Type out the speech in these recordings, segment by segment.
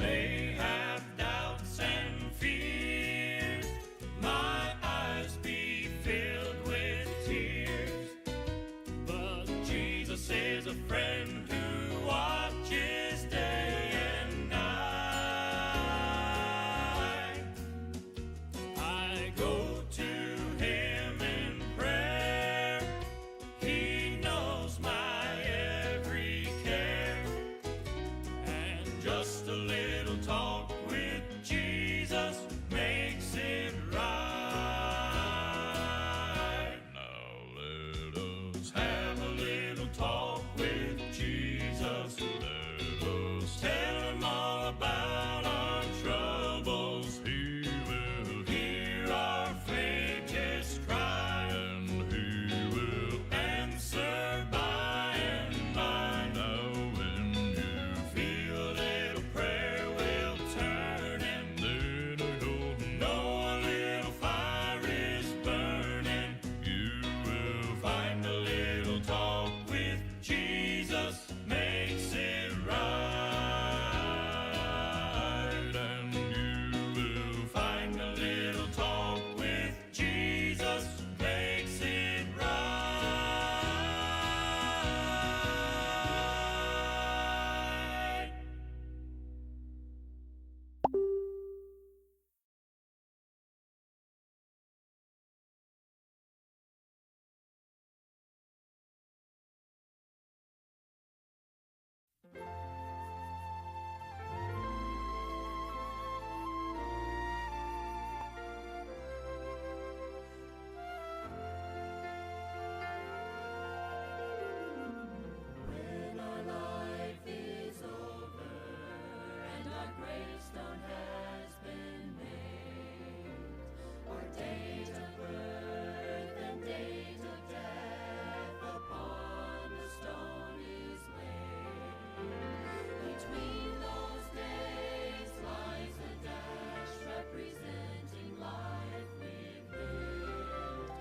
may have doubts and fears, my eyes be filled with tears, but Jesus is a friend who watches day and night. I go to him in prayer, he knows my every care, and just a little talk with Jesus makes it right. Now let us have a little talk with Jesus. Let us tell him all about our troubles. He will hear our faintest cry, and he will answer by and by. Now when you feel a little prayer will turn, and then I don't know a little fire is burning, you will find a little talk with Jesus makes it right. And you will find a little talk with Jesus makes it right. When our life is over and our gravestone has been made, our date of birth and date of death upon the stone is laid. Between those days lies a dash representing life we've lived.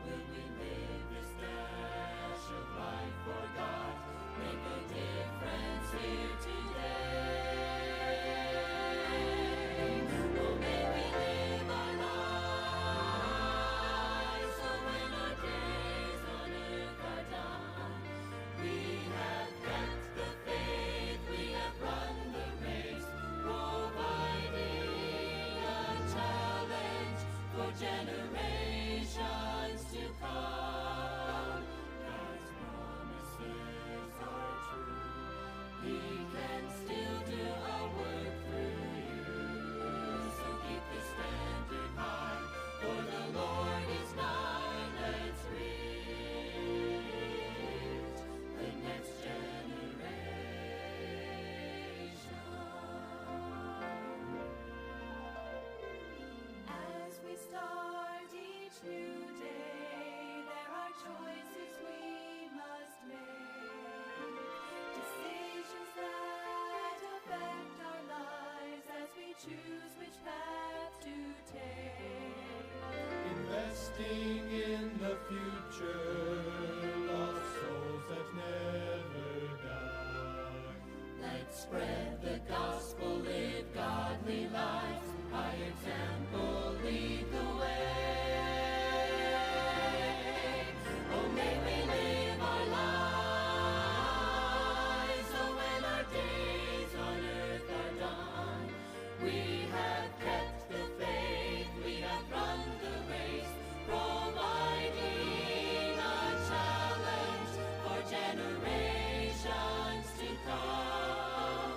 Will we live this dash of life for God? Make a difference here today. Oh, may we live our lives so when our days on earth are done, we have kept the faith, we have run the race, providing a challenge for generations to come. God's promises are true. He can still do a work through you. So keep the standard high, for the Lord is nigh. Let's reach the next generation. As we start each new day, there are choices we must make. Decisions that affect our lives as we choose which path to take. Investing in the future, lost souls that never die. Let's spread the gospel, live godly lives, by example lead the way. Oh, may we live our lives so when our days on earth are done, we have kept the faith, we have run the race, providing a challenge for generations to come.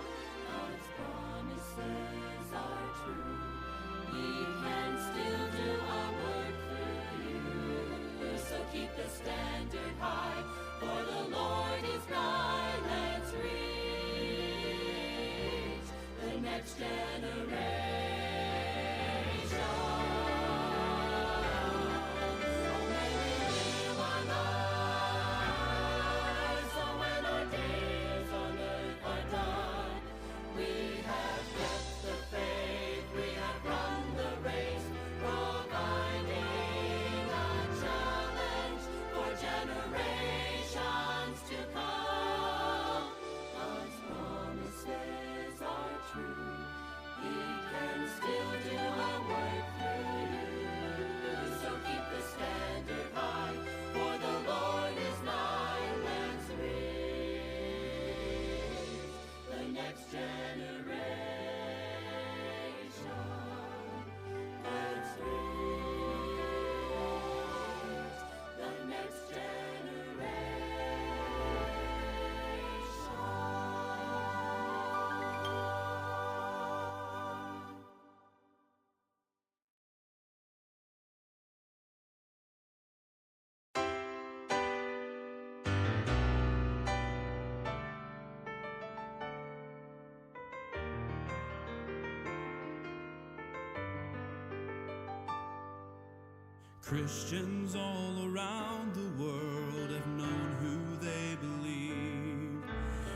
Christians all around the world have known who they believe.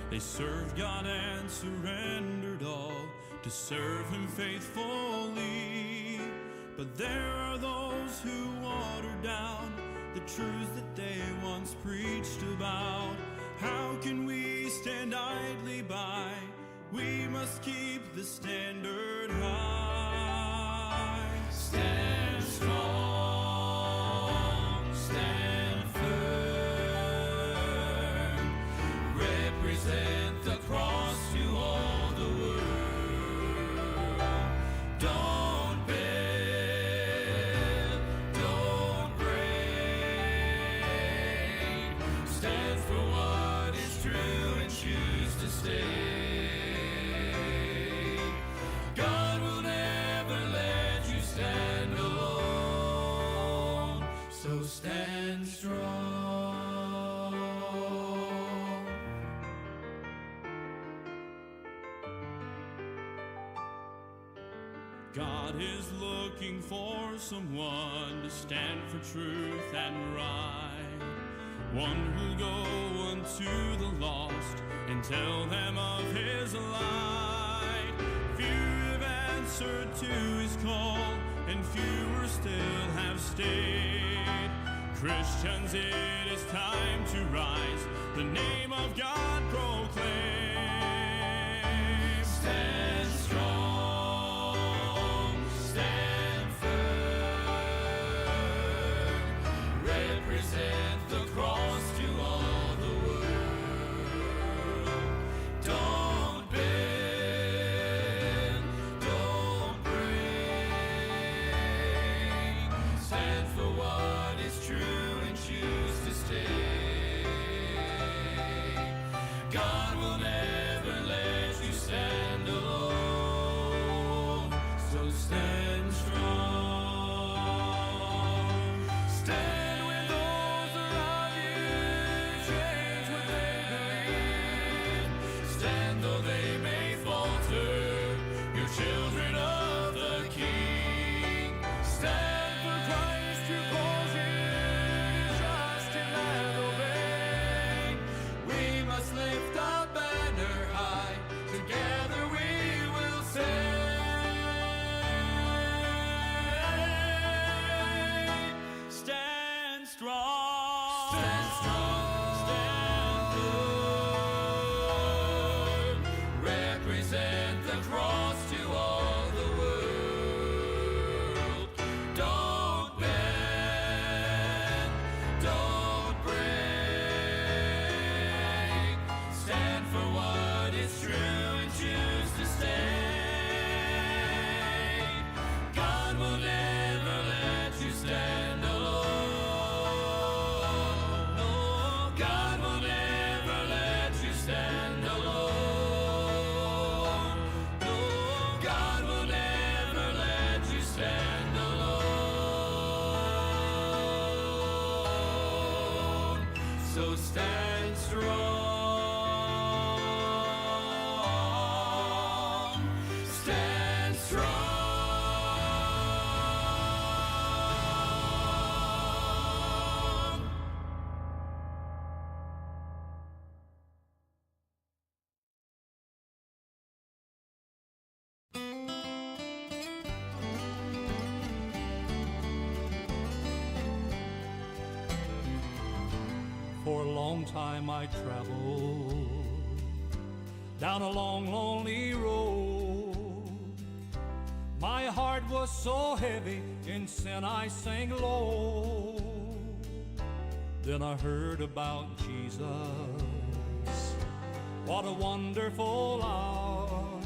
They served God and surrendered all to serve Him faithfully. But there are those who water down the truths that they once preached about. How can we stand idly by? We must keep the standard high. Stand strong, stand firm, represent the cross to all the world. Don't bend, don't break. Stand for what is true and choose to stay. God will never let you stand alone, so stand strong. God is looking for someone to stand for truth and right, one who'll go unto the lost and tell them of His light. Few have answered to His call, and fewer still have stayed. Christians, it is time to rise, the name of God proclaim. Stand strong, stand firm, represent the cross to all the world. Don't bend, don't break. Stand for what is true and choose to stay. God will never let you stand alone, so stand strong. Stand with those around you, change what they believe. Stand though they may falter, you're children of the King. Stand for Christ who calls you, trust Him and obey. We must lift our banner high, together we will say, stand strong, stand firm, represent the cross to all the world. Don't bend, don't break. Stand for what is true and choose to stay. God will never let you stand alone. No, God will never let you stand alone. No, God will never let you stand alone. So stand strong, stand strong. For a long time I traveled down a long, lonely road. My heart was so heavy, in sin I sank low. Then I heard about Jesus, what a wonderful hour.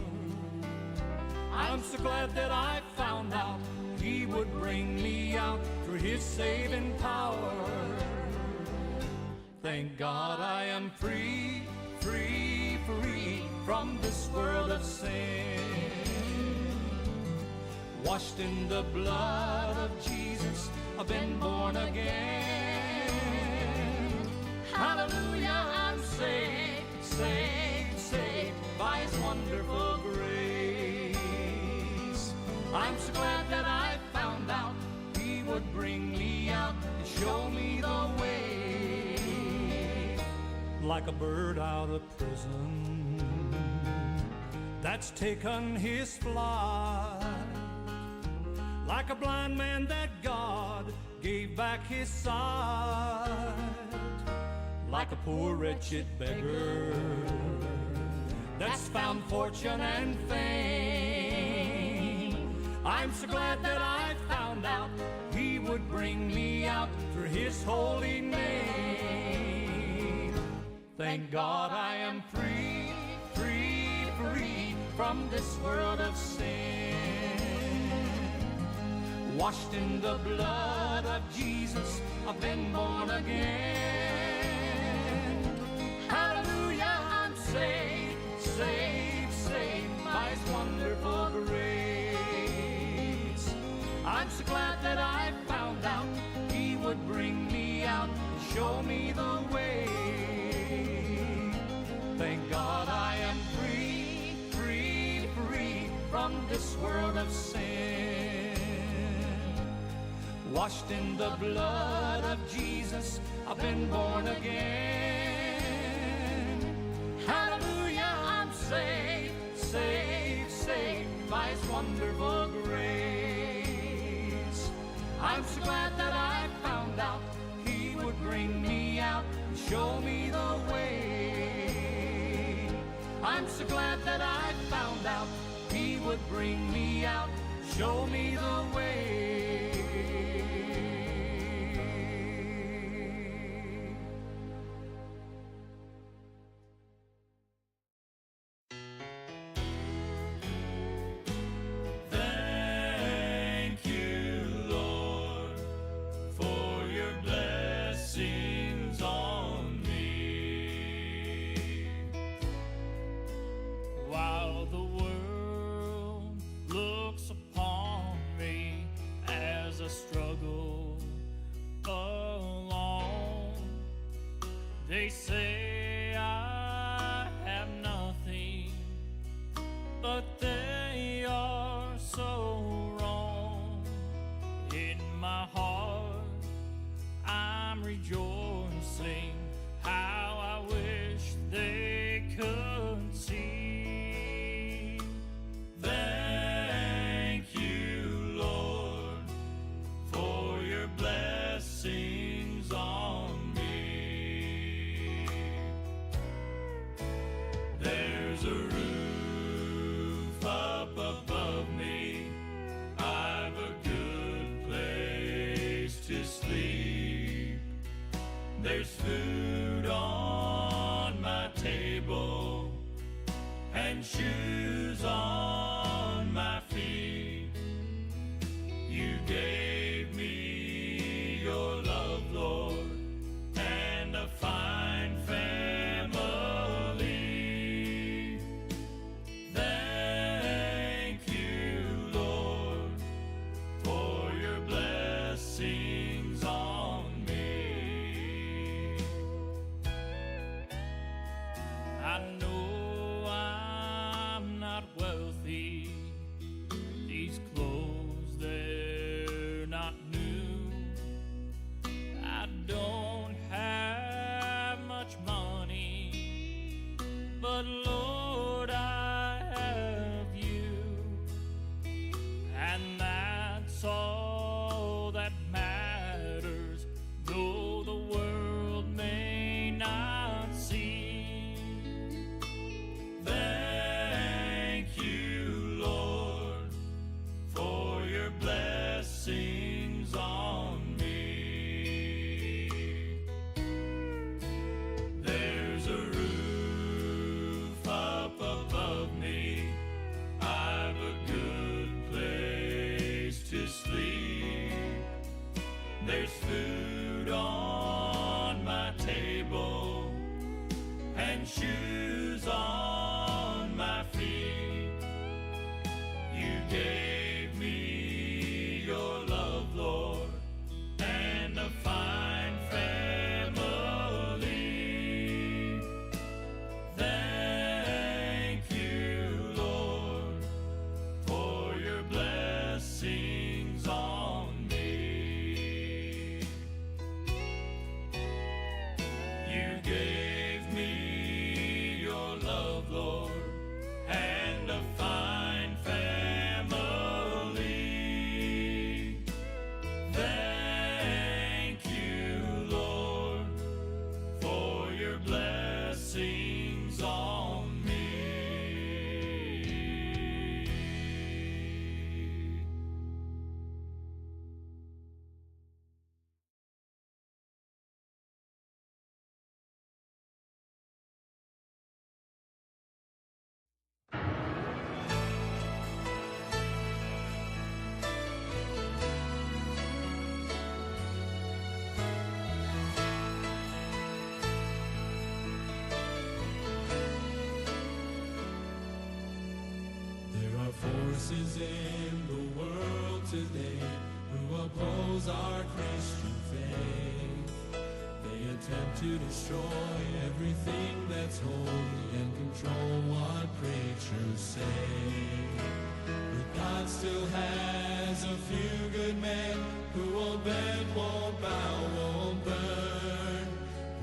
I'm so glad that I found out He would bring me out through His saving power. Thank God I am free, free, free from this world of sin. Washed in the blood of Jesus, I've been born again. Hallelujah, I'm saved, saved, saved by His wonderful grace. I'm so glad that I found out He would bring me show me the way. Like a bird out of prison that's taken his flight, like a blind man that God gave back his sight, like a poor wretched beggar that's found fortune and fame. I'm so glad that I found out he would bring me out for his holy name. Thank God I am free, free, free from this world of sin, washed in the blood of Jesus, I've been born again. Hallelujah, I'm saved, saved, saved by his wonderful grace. I'm so glad that I found out he would bring me out and show me the way. Thank God I am free, free, free from this world of sin, washed in the blood of Jesus, I've been born again. Hallelujah, I'm saved, saved, saved by his wonderful grace. I'm so glad that I found out he would bring me out and show me the way. I'm so glad that I found out he would bring me out, show me the way. Thank you, Lord, for your blessings on me. While the world looks upon me as I struggle alone, they say I have nothing, but they are so wrong. In my heart, I'm rejoicing how I wish they could see. Thank you, Lord, for your blessings on me. There's a roof up above me, I've a good place to sleep. There's food on my table and shoes on my feet. You gave me your love, Lord, and a fine family. Thank you, Lord, for your blessings on me. I know I'm not wealthy. These clothes, they're not new. I don't have much money, but Lord, I have you, and that's all that matters, though the world may not see. Thank you, Lord, for your blessings on me. There's a roof up above me, I've a good place to sleep. There's food on my table and shoes on my feet. You gave me your love, Lord, and a fine family. Thank you, Lord, for your blessings on me. in the world today who oppose our Christian faith. They attempt to destroy everything that's holy and control what preachers say. But God still has a few good men who won't bend, won't bow, won't burn.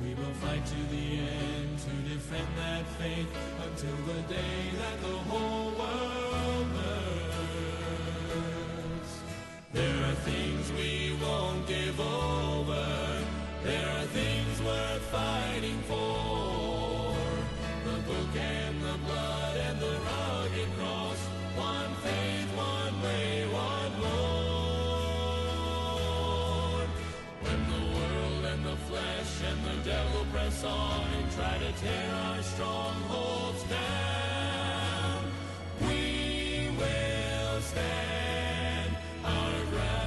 We will fight to the end to defend that faith until the day that the whole world learns. There are things we won't give over. There are things worth fighting for. The book and the blood and the rugged cross. One faith, one way, one Lord. When the world and the flesh and the devil press on and try to tear our strongholds down, we will stand our ground.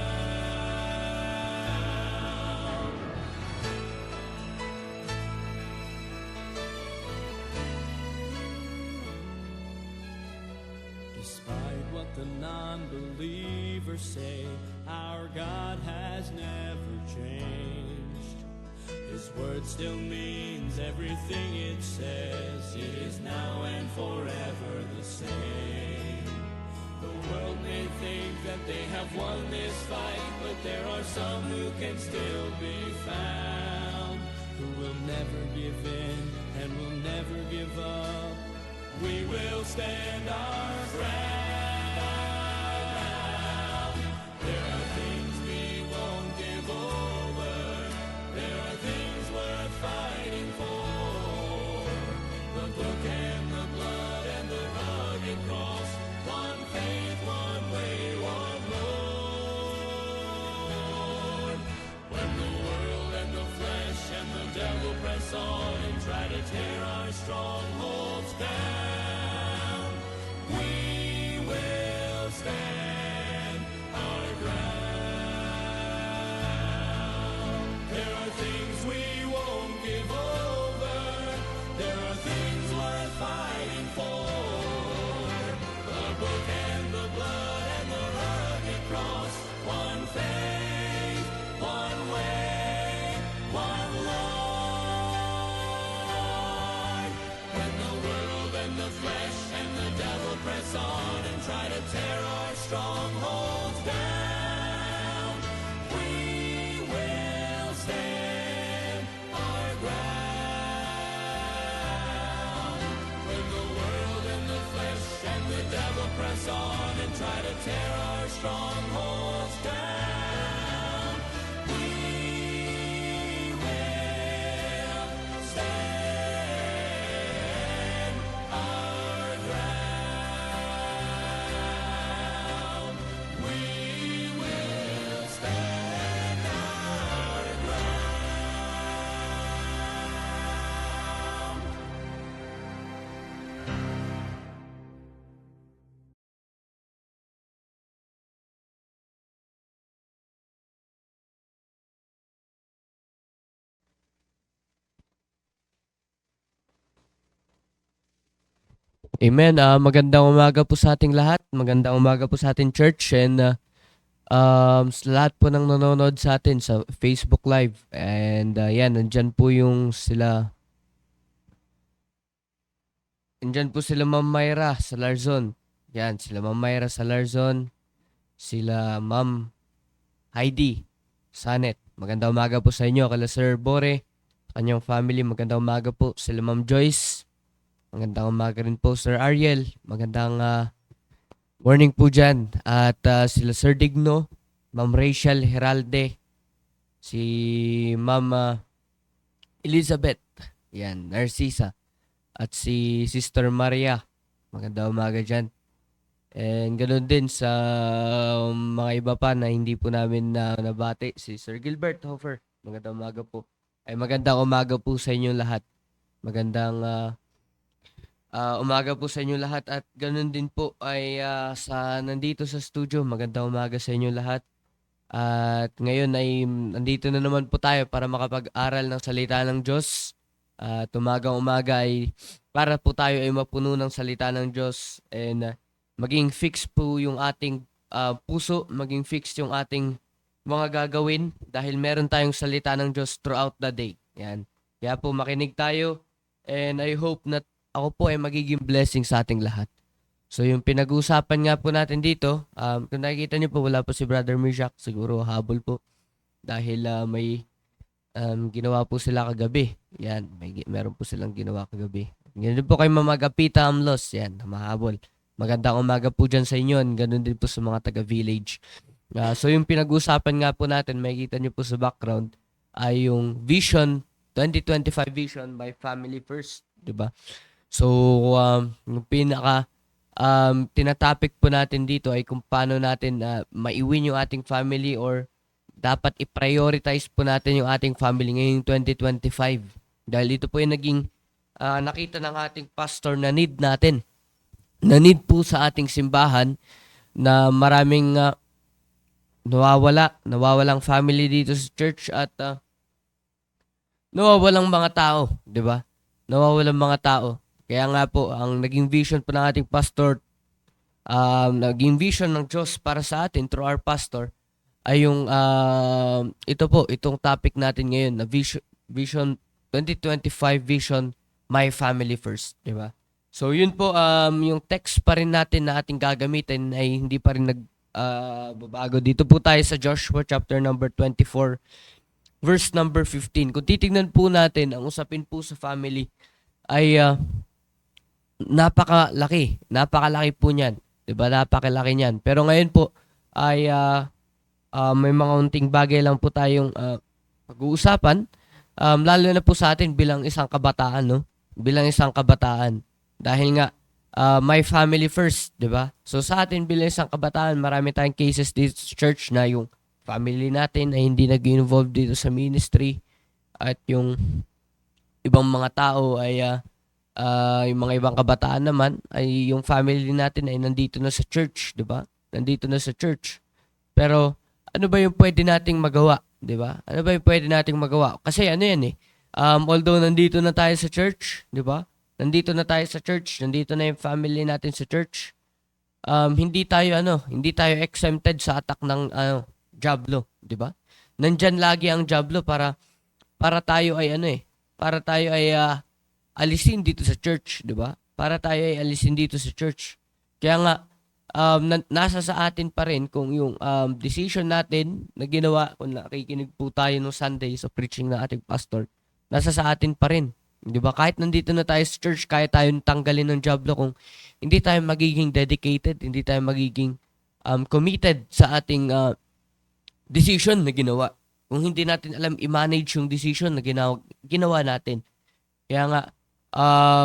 Despite what the non-believers say, our God has never changed. His word still means everything it says. It is now and forever the same. The world may think that they have won this fight, but there are some who can still be found, who will never give in and will never give up. We will stand our ground. There are things we won't give over. There are things worth fighting for. The book and the blood and the rugged cross. One faith, one way, one Lord. When the world and the flesh and the devil press on and try to tear our strongholds down, we will stand our ground. There are things we won't give over. There are things worth fighting for. The book and the blood and the rugged cross. One faith, one way, one Lord. When the world and the flesh and the devil press on and try to tear our strongholds down, we will stand our ground. When the world and the flesh and the devil press on and try to tear our strongholds down, we will stand our ground. We will stand our ground. Amen. Magandang umaga po sa ating lahat. Magandang umaga po sa ating church and sa lahat po ng nanonood sa atin sa Facebook Live. And yan, nandyan po yung sila. Nandyan po sila Ma'am Myra sa Larzon. Yan, sila Ma'am Myra sa Larzon. Sila Ma'am Heidi Sanet. Magandang umaga po sa inyo. Kala Sir Bore, kanyang family. Magandang umaga po. Sila Ma'am Joyce. Magandang umaga rin po, Sir Ariel. Magandang morning po dyan. At sila Sir Digno, Ma'am Rachel Heralde, si Ma'am Elizabeth, yan, Narcisa, at si Sister Maria. Magandang umaga dyan. And ganoon din sa mga iba pa na hindi po namin nabati, si Sir Gilbert Hofer. Magandang umaga po. Ay magandang umaga po sa inyo lahat. Magandang umaga po sa inyo lahat at ganun din po ay sa nandito sa studio. Magandang umaga sa inyo lahat. At ngayon ay nandito na naman po tayo para makapag-aral ng salita ng Diyos. At umaga ay para po tayo ay mapuno ng salita ng Diyos and maging fix po yung ating puso, maging fix yung ating mga gagawin dahil meron tayong salita ng Diyos throughout the day. Yan. Kaya po makinig tayo and I hope na ako po ay magiging blessing sa ating lahat. So yung pinag-uusapan nga po natin dito, kung nakikita niyo po wala po si Brother Mishak, siguro habol po dahil may ginawa po sila kagabi. Yan, meron po silang ginawa kagabi. Ganun po kay Mama Gapita Amlos, yan, mahabol. Magandang umaga po dyan sa inyo, ganun din po sa mga taga-village. So yung pinag-uusapan nga po natin, makikita niyo po sa background, ay yung Vision, 2025 Vision by Family First, di ba? So, yung tinatopic po natin dito ay kung paano natin maiwin yung ating family or dapat i-prioritize po natin yung ating family ngayong 2025. Dahil ito po yung naging nakita ng ating pastor na need natin. Na need po sa ating simbahan na maraming nawawalang family dito sa church at nawawalang mga tao, di ba? Nawawalang mga tao. Kaya nga po, ang naging vision po ng ating pastor, naging vision ng Diyos para sa atin through our pastor, ay yung, itong topic natin ngayon, na Vision 2025 Vision, My Family First, di ba? So yun po, yung text pa rin natin na ating gagamitin ay hindi pa rin babago. Dito po tayo sa Joshua chapter number 24, verse number 15. Kung titignan po natin, ang usapin po sa family ay napakalaki po niyan. Diba? Napakalaki niyan. Pero ngayon po ay may mga unting bagay lang po tayong pag-uusapan. Lalo na po sa atin bilang isang kabataan, no? Bilang isang kabataan. Dahil nga, my family first, diba? So sa atin bilang isang kabataan, marami tayong cases dito sa church na yung family natin ay hindi nag-involve dito sa ministry at yung ibang mga tao ay yung mga ibang kabataan naman ay yung family natin ay nandito na sa church, 'di ba? Nandito na sa church. Pero ano ba yung pwede nating magawa, 'di ba? Ano ba yung pwede nating magawa? Kasi ano 'yan eh. Although nandito na tayo sa church, 'di ba? Nandito na tayo sa church, nandito na yung family natin sa church. Hindi tayo exempted sa attack ng Diablo, 'di ba? Nandiyan lagi ang Diablo para tayo ay para tayo ay alisin dito sa church, 'di ba? Para tayo ay alisin dito sa church. Kaya nga nasa sa atin pa rin kung yung decision natin na ginawa, kung nakikinig po tayo ng Sunday sa preaching ng ating pastor, nasa sa atin pa rin. 'Di ba? Kahit nandito na tayo sa church, kaya tayong tanggalin ng Diablo kung hindi tayo magiging dedicated, hindi tayo magiging committed sa ating decision na ginawa. Kung hindi natin alam i-manage yung decision na ginawa natin. Kaya nga,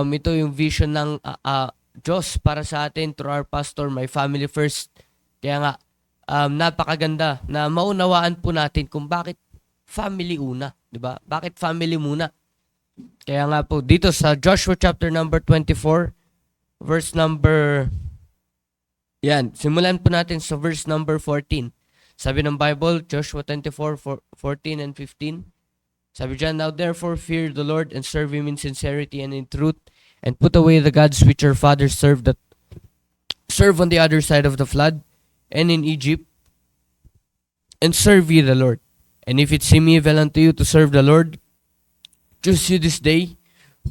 ito yung vision ng Diyos para sa atin through our pastor, My Family First. Kaya nga, napakaganda na maunawaan po natin kung bakit family una. Diba? Bakit family muna? Kaya nga po, dito sa Joshua chapter number 24, verse number, simulan po natin sa verse number 14. Sabi ng Bible, Joshua 24:14 and 15. Sabi dyan, now therefore fear the Lord and serve Him in sincerity and in truth, and put away the gods which your fathers serve on the other side of the flood, and in Egypt, and serve ye the Lord. And if it seem evil unto you to serve the Lord, choose you this day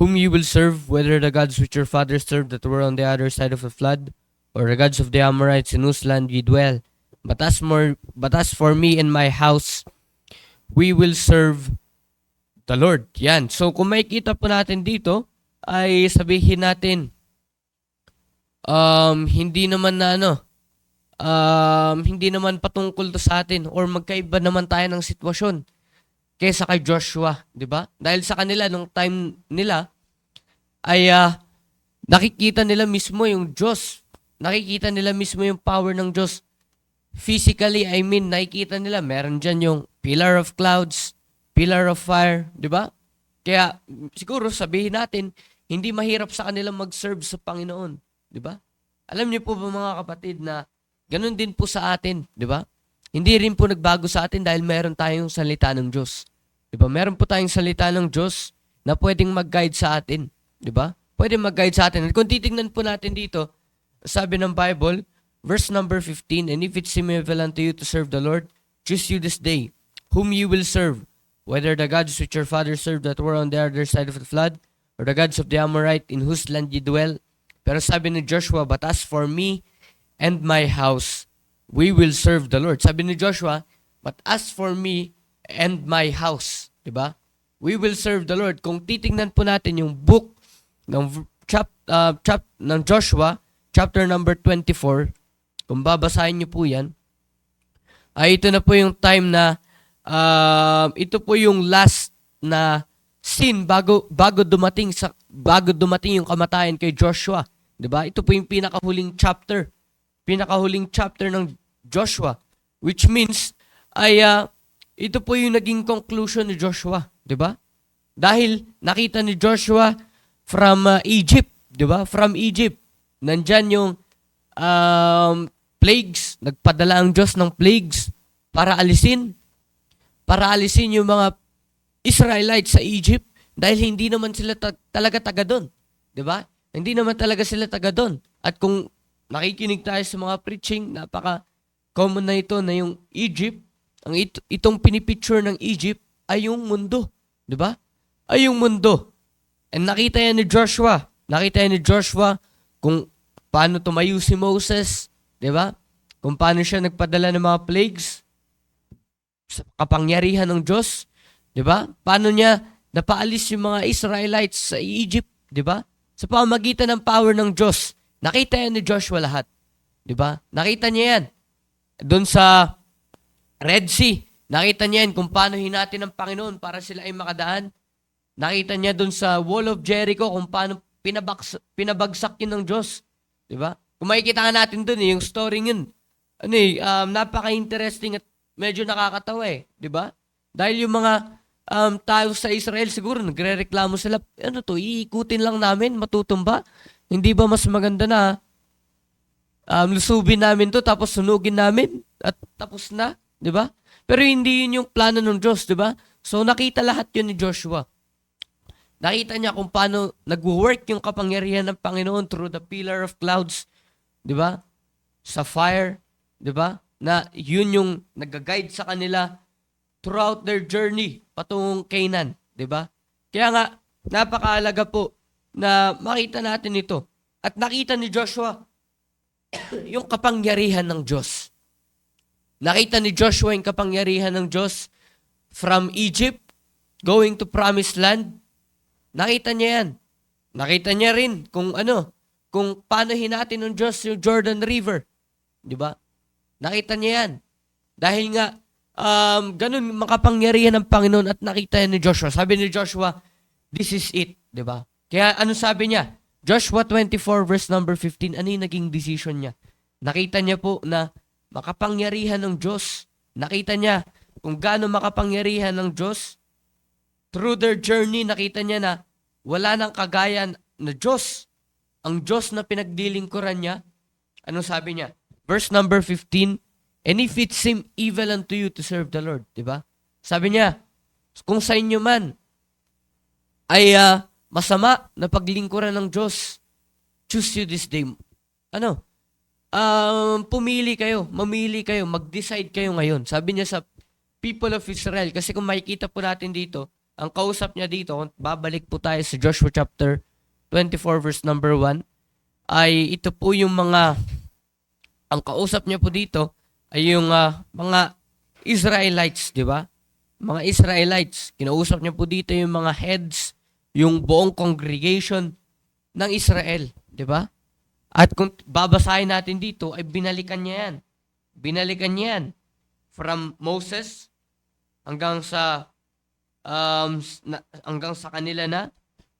whom you will serve, whether the gods which your fathers served that were on the other side of the flood, or the gods of the Amorites in whose land ye dwell. But as for me and my house, we will serve the Lord. Yan. So kung makikita po natin dito, ay sabihin natin, hindi naman patungkol to sa atin or magkaiba naman tayo ng sitwasyon kaysa kay Joshua, di ba? Dahil sa kanila, nung time nila, ay nakikita nila mismo yung Diyos. Nakikita nila mismo yung power ng Diyos. Physically, nakikita nila, meron dyan yung pillar of clouds, pillar of fire, di ba? Kaya, siguro sabihin natin, hindi mahirap sa kanila mag-serve sa Panginoon, di ba? Alam niyo po ba mga kapatid na ganun din po sa atin, di ba? Hindi rin po nagbago sa atin dahil meron tayong salita ng Diyos. Di ba? Meron po tayong salita ng Diyos na pwedeng mag-guide sa atin, di ba? Pwedeng mag-guide sa atin. At kung titingnan po natin dito, sabi ng Bible, verse number 15, and if it seem evil unto you to serve the Lord, choose you this day whom you will serve, whether the gods which your fathers served that were on the other side of the flood, or the gods of the Amorite in whose land ye dwell. Pero sabi ni Joshua, but as for me and my house, we will serve the Lord. Sabi ni Joshua, but as for me and my house, di ba? We will serve the Lord. Kung titingnan po natin yung book ng ng Joshua, chapter number 24, kung babasahin niyo po yan, ay ito na po yung time na ito po yung last na scene bago dumating yung kamatayan kay Joshua, 'di ba? Ito po yung pinakahuling chapter ng Joshua, which means ay ito po yung naging conclusion ni Joshua, 'di ba? Dahil nakita ni Joshua from Egypt, 'di ba? From Egypt, nandyan yung plagues, nagpadala ang Diyos ng plagues para alisin yung mga Israelites sa Egypt dahil hindi naman sila talaga taga doon. 'Di ba? Hindi naman talaga sila taga doon. At kung nakikinig tayo sa mga preaching, napaka-common na ito na yung Egypt, itong pinipicture ng Egypt ay yung mundo. 'Di ba? Ay yung mundo. And nakita yan ni Joshua. Kung paano tumayo si Moses, 'di ba? Kung paano siya nagpadala ng mga plagues sa kapangyarihan ng Diyos, 'di ba? Paano niya napaalis yung mga Israelites sa Egypt, 'di ba? Sa pamamagitan ng power ng Diyos. Nakita yan ni Joshua lahat, 'di ba? Nakita niya yan doon sa Red Sea. Nakita niya yan kung paano hinati ng Panginoon para sila ay makadaan. Nakita niya doon sa Wall of Jericho kung paano pinabagsak yun ng Diyos, 'di ba? Kung makikita natin doon yung story yun. Napaka-interesting at medyo nakakatawa 'di ba? Dahil yung mga tao sa Israel siguro nagrereklamo sila, ano to, iikutin lang namin, matutumba. Hindi ba mas maganda na lusubin namin to tapos sunugin namin at tapos na, 'di ba? Pero hindi yun yung plano ng Diyos, 'di ba? So nakita lahat yun ni Joshua. Nakita niya kung paano nag-work yung kapangyarihan ng Panginoon through the pillar of clouds, 'di ba? Sa fire, 'di ba? Na yun yung nag-guide sa kanila throughout their journey patungong Canaan, 'di ba? Kaya nga napakaalaga po na makita natin ito. At nakita ni Joshua yung kapangyarihan ng Diyos. Nakita ni Joshua yung kapangyarihan ng Diyos from Egypt going to Promised Land. Nakita niya yan. Nakita niya rin kung paano hinati ng Diyos yung Jordan River. 'Di ba? Nakita niya yan. Dahil nga, ganun makapangyarihan ng Panginoon at nakita yan ni Joshua. Sabi ni Joshua, this is it. 'Di ba? Kaya ano sabi niya? Joshua 24 verse number 15, ano yung naging decision niya? Nakita niya po na makapangyarihan ng Diyos. Nakita niya kung gaano makapangyarihan ng Diyos. Through their journey, nakita niya na wala nang kagaya na Diyos. Ang Diyos na pinagdilingkuran niya, ano sabi niya? Verse number 15, and if it seem evil unto you to serve the Lord, di ba? Sabi niya, kung sa inyo man ay masama na paglingkuran ng Diyos, choose you this day. Mamili kayo, mag-decide kayo ngayon. Sabi niya sa people of Israel, kasi kung makikita po natin dito, ang kausap niya dito, babalik po tayo sa Joshua chapter 24 verse number 1, ay ito po yung ang kausap niya po dito ay yung mga Israelites, di ba? Mga Israelites. Kinausap niya po dito yung mga heads, yung buong congregation ng Israel, di ba? At kung babasahin natin dito, ay binalikan niya yan. Binalikan niya yan. From Moses hanggang sa kanila na,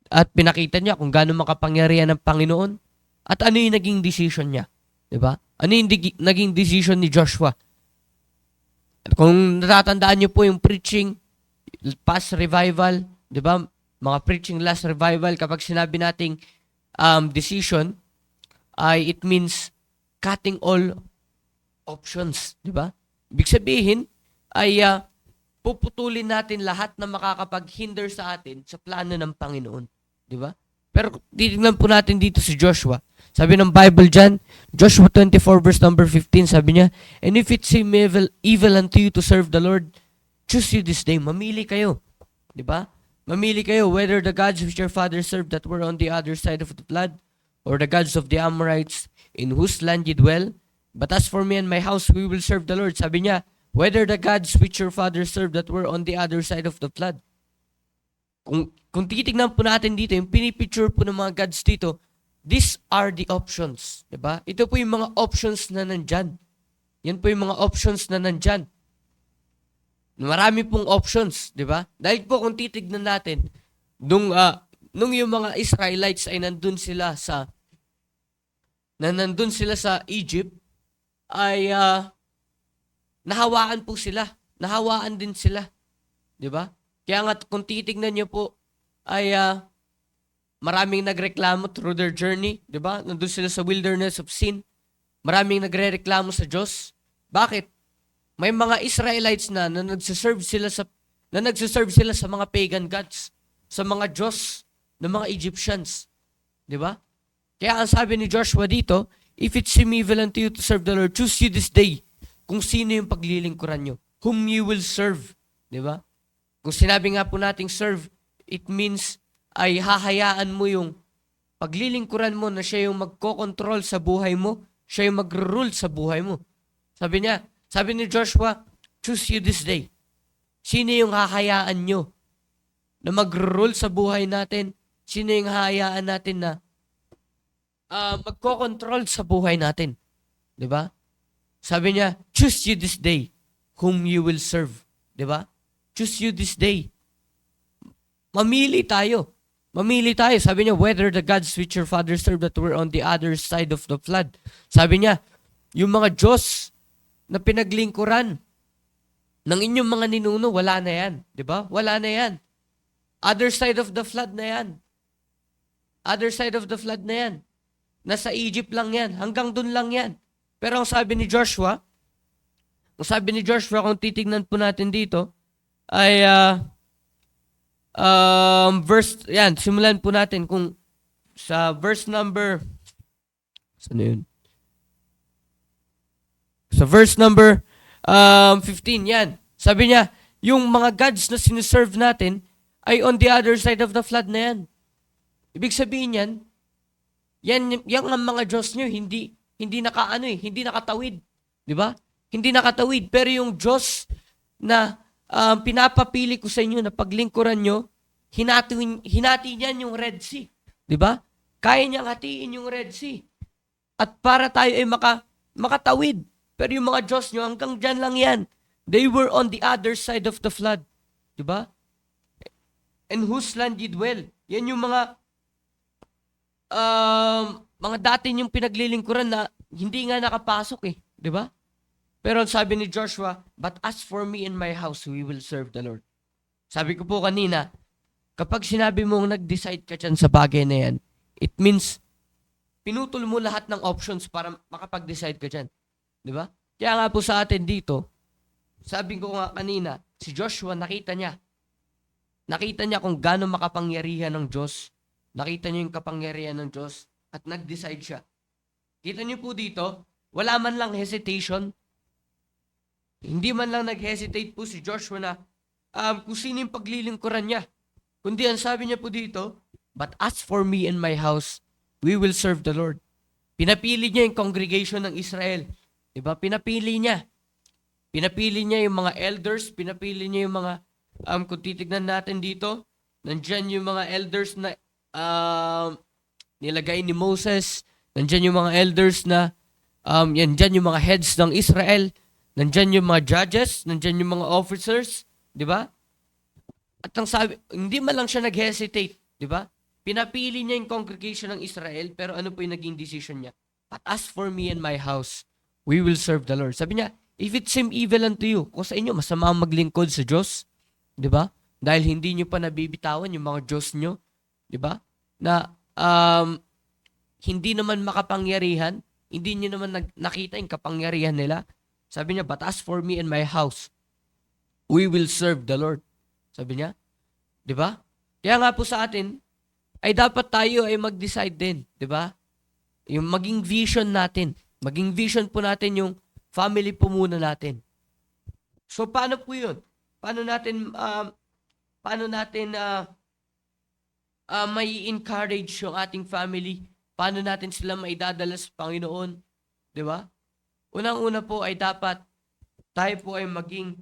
at pinakita niya kung gaano makapangyarihan ng Panginoon at ano yung naging decision niya. 'Di ba? Ano yung naging decision ni Joshua? At kung natatandaan niyo po yung preaching, past revival, 'di ba? Mga preaching last revival, kapag sinabi nating decision, ay it means cutting all options, 'di ba? Ibig sabihin ay puputulin natin lahat na makakapaghinder sa atin sa plano ng Panginoon, 'di ba? Pero titignan po natin dito si Joshua. Sabi ng Bible dyan, Joshua 24 verse number 15, sabi niya, "And if it seem evil unto you to serve the Lord, choose you this day." Mamili kayo. Di ba? Mamili kayo whether the gods which your fathers served that were on the other side of the flood, or the gods of the Amorites in whose land ye dwell. But as for me and my house, we will serve the Lord. Sabi niya, whether the gods which your fathers served that were on the other side of the flood. Kung titignan po natin dito, yung pinipicture po ng mga gods dito, these are the options. Diba? Ito po yung mga options na nandyan. Yan po yung mga options na nandyan. Marami pong options, di ba? Dahil po kung titignan natin, nung yung mga Israelites ay nandun sila sa Egypt, ay nahawaan po sila. Nahawaan din sila. Di ba? Kaya nga kung titignan nyo po, ay maraming nagreklamo through their journey. Di ba? Nandun sila sa wilderness of sin. Maraming nagrereklamo sa Diyos. Bakit? May mga Israelites na nagsiserve sila sa mga pagan gods, sa mga Diyos ng mga Egyptians. Di ba? Kaya ang sabi ni Joshua dito, if it seem evil unto you to serve the Lord, choose you this day kung sino yung paglilingkuran nyo, whom you will serve. Di ba? Kung sinabi nga po nating serve, it means ay hahayaan mo yung paglilingkuran mo na siya yung magkokontrol sa buhay mo, siya yung mag-rule sa buhay mo. Sabi ni Joshua, choose you this day. Sino yung hahayaan nyo na mag-rule sa buhay natin? Sino yung hahayaan natin na magkokontrol sa buhay natin? Diba? Sabi niya, choose you this day whom you will serve. Diba? Choose you this day. Mamili tayo. Mamili tayo. Sabi niya, whether the gods which your fathers served that were on the other side of the flood. Sabi niya, yung mga Diyos na pinaglingkuran ng inyong mga ninuno, wala na yan. Diba? Wala na yan. Other side of the flood na yan. Other side of the flood na yan. Nasa Egypt lang yan. Hanggang dun lang yan. Pero ang sabi ni Joshua, kung titignan po natin dito, ay simulan po natin kung sa verse number, saan yun? Sa verse number 15, yan. Sabi niya, yung mga gods na sinuserve natin ay on the other side of the flood na yan. Ibig sabihin yan ang mga Diyos nyo, hindi nakatawid. Di ba? Hindi nakatawid. Pero yung Diyos na pinapapili ko sa inyo na paglingkuran nyo, hinati niyan yung Red Sea. Di ba? Kaya niyang hatiin yung Red Sea. At para tayo ay makatawid. Pero yung mga Diyos nyo, hanggang dyan lang yan. They were on the other side of the flood. Diba? And whose land ye dwell? Yan yung mga dati yung pinaglilingkuran na hindi nga nakapasok eh. Diba? Pero sabi ni Joshua, but as for me and my house, we will serve the Lord. Sabi ko po kanina, kapag sinabi mong nag-decide ka dyan sa bagay na yan, it means pinutol mo lahat ng options para makapag-decide ka dyan. Diba? Kaya nga po sa atin dito, sabi ko nga kanina, si Joshua nakita niya kung gaano makapangyarihan ng Diyos. Nakita niya yung kapangyarihan ng Diyos at nag-decide siya. Kita niyo po dito, wala man lang hesitation. Hindi man lang nag-hesitate po si Joshua na kung sino yung paglilingkuran niya. Kundi ang sabi niya po dito, but as for me and my house, we will serve the Lord. Pinapili niya yung congregation ng Israel. Diba? Pinapili niya. Pinapili niya yung mga elders, pinapili niya yung mga, kung titignan natin dito, nandyan yung mga elders na nilagay ni Moses, nandyan yung mga elders na, nandyan yung mga heads ng Israel, nandyan yung mga judges, nandyan yung mga officers, di ba? At ang sabi, hindi man lang siya nag-hesitate, di ba? Pinapili niya yung congregation ng Israel, pero ano po yung naging decision niya? But as for me and my house, we will serve the Lord. Sabi niya, if it seem evil unto you, kung sa inyo, masama ang maglingkod sa Diyos, di ba? Dahil hindi nyo pa nabibitawan yung mga Diyos nyo, di ba? Na hindi naman makapangyarihan, hindi nyo naman nakita yung kapangyarihan nila. Sabi niya, but as for me and my house, we will serve the Lord. Sabi niya, di ba? Kaya nga po sa atin, ay dapat tayo ay mag-decide din, di ba? Yung maging vision natin. Maging vision po natin yung family po muna natin. So, paano po yun? Paano natin may encourage yung ating family? Paano natin sila maidadala sa Panginoon? Di ba? Unang-una po ay dapat tayo po ay maging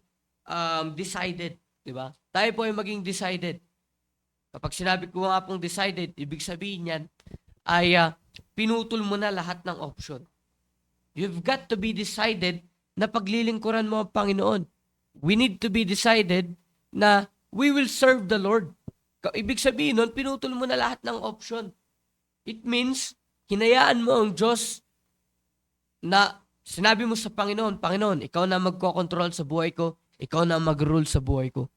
decided. Di ba? Tayo po ay maging decided. Kapag sinabi ko nga pong decided, ibig sabihin yan ay pinutol mo na lahat ng option. You've got to be decided na paglilingkuran mo ang Panginoon. We need to be decided na we will serve the Lord. Ibig sabihin nun, pinutol mo na lahat ng option. It means, hinayaan mo ang Diyos na sinabi mo sa Panginoon, Panginoon, ikaw na magkocontrol sa buhay ko, ikaw na mag-rule sa buhay ko.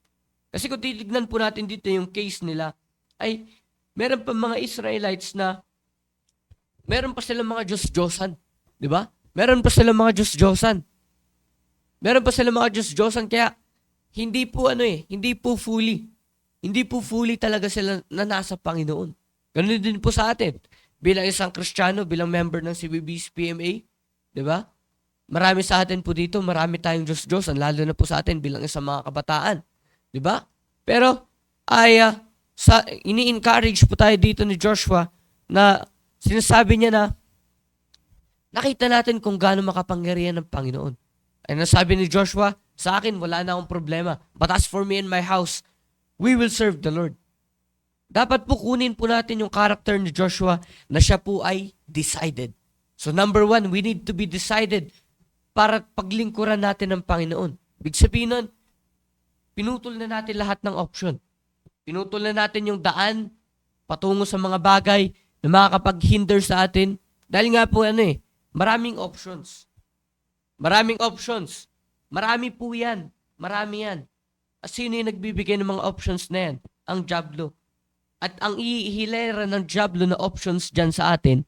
Kasi kung titignan po natin dito yung case nila, ay meron pa mga Israelites na meron pa silang mga Diyos-Diyosan. Di ba? Meron pa silang mga Diyos-Diyosan. Meron pa silang mga Diyos-Diyosan, kaya hindi po fully talaga sila na nasa Panginoon. Ganun din po sa atin. Bilang isang Kristiyano, bilang member ng CBB's PMA, di ba? Marami sa atin po dito, marami tayong Diyos-Diyosan, lalo na po sa atin bilang isang mga kabataan. Di ba? Pero, ini-encourage po tayo dito ni Joshua na sinasabi niya na nakita natin kung gaano makapangyarihan ng Panginoon. Ay nasabi ni Joshua, sa akin wala na akong problema. But as for me and my house, we will serve the Lord. Dapat po kunin po natin yung character ni Joshua na siya po ay decided. So number 1, we need to be decided para paglingkuran natin ng Panginoon. Big sabihin nun, pinutol na natin lahat ng option. Pinutol na natin yung daan patungo sa mga bagay na makakapag-hinder sa atin. Dahil nga po maraming options. Maraming options. Marami po yan. Marami yan. Sino yung nagbibigay ng mga options na yan? Ang Diablo. At ang ihilera ng Diablo na options dyan sa atin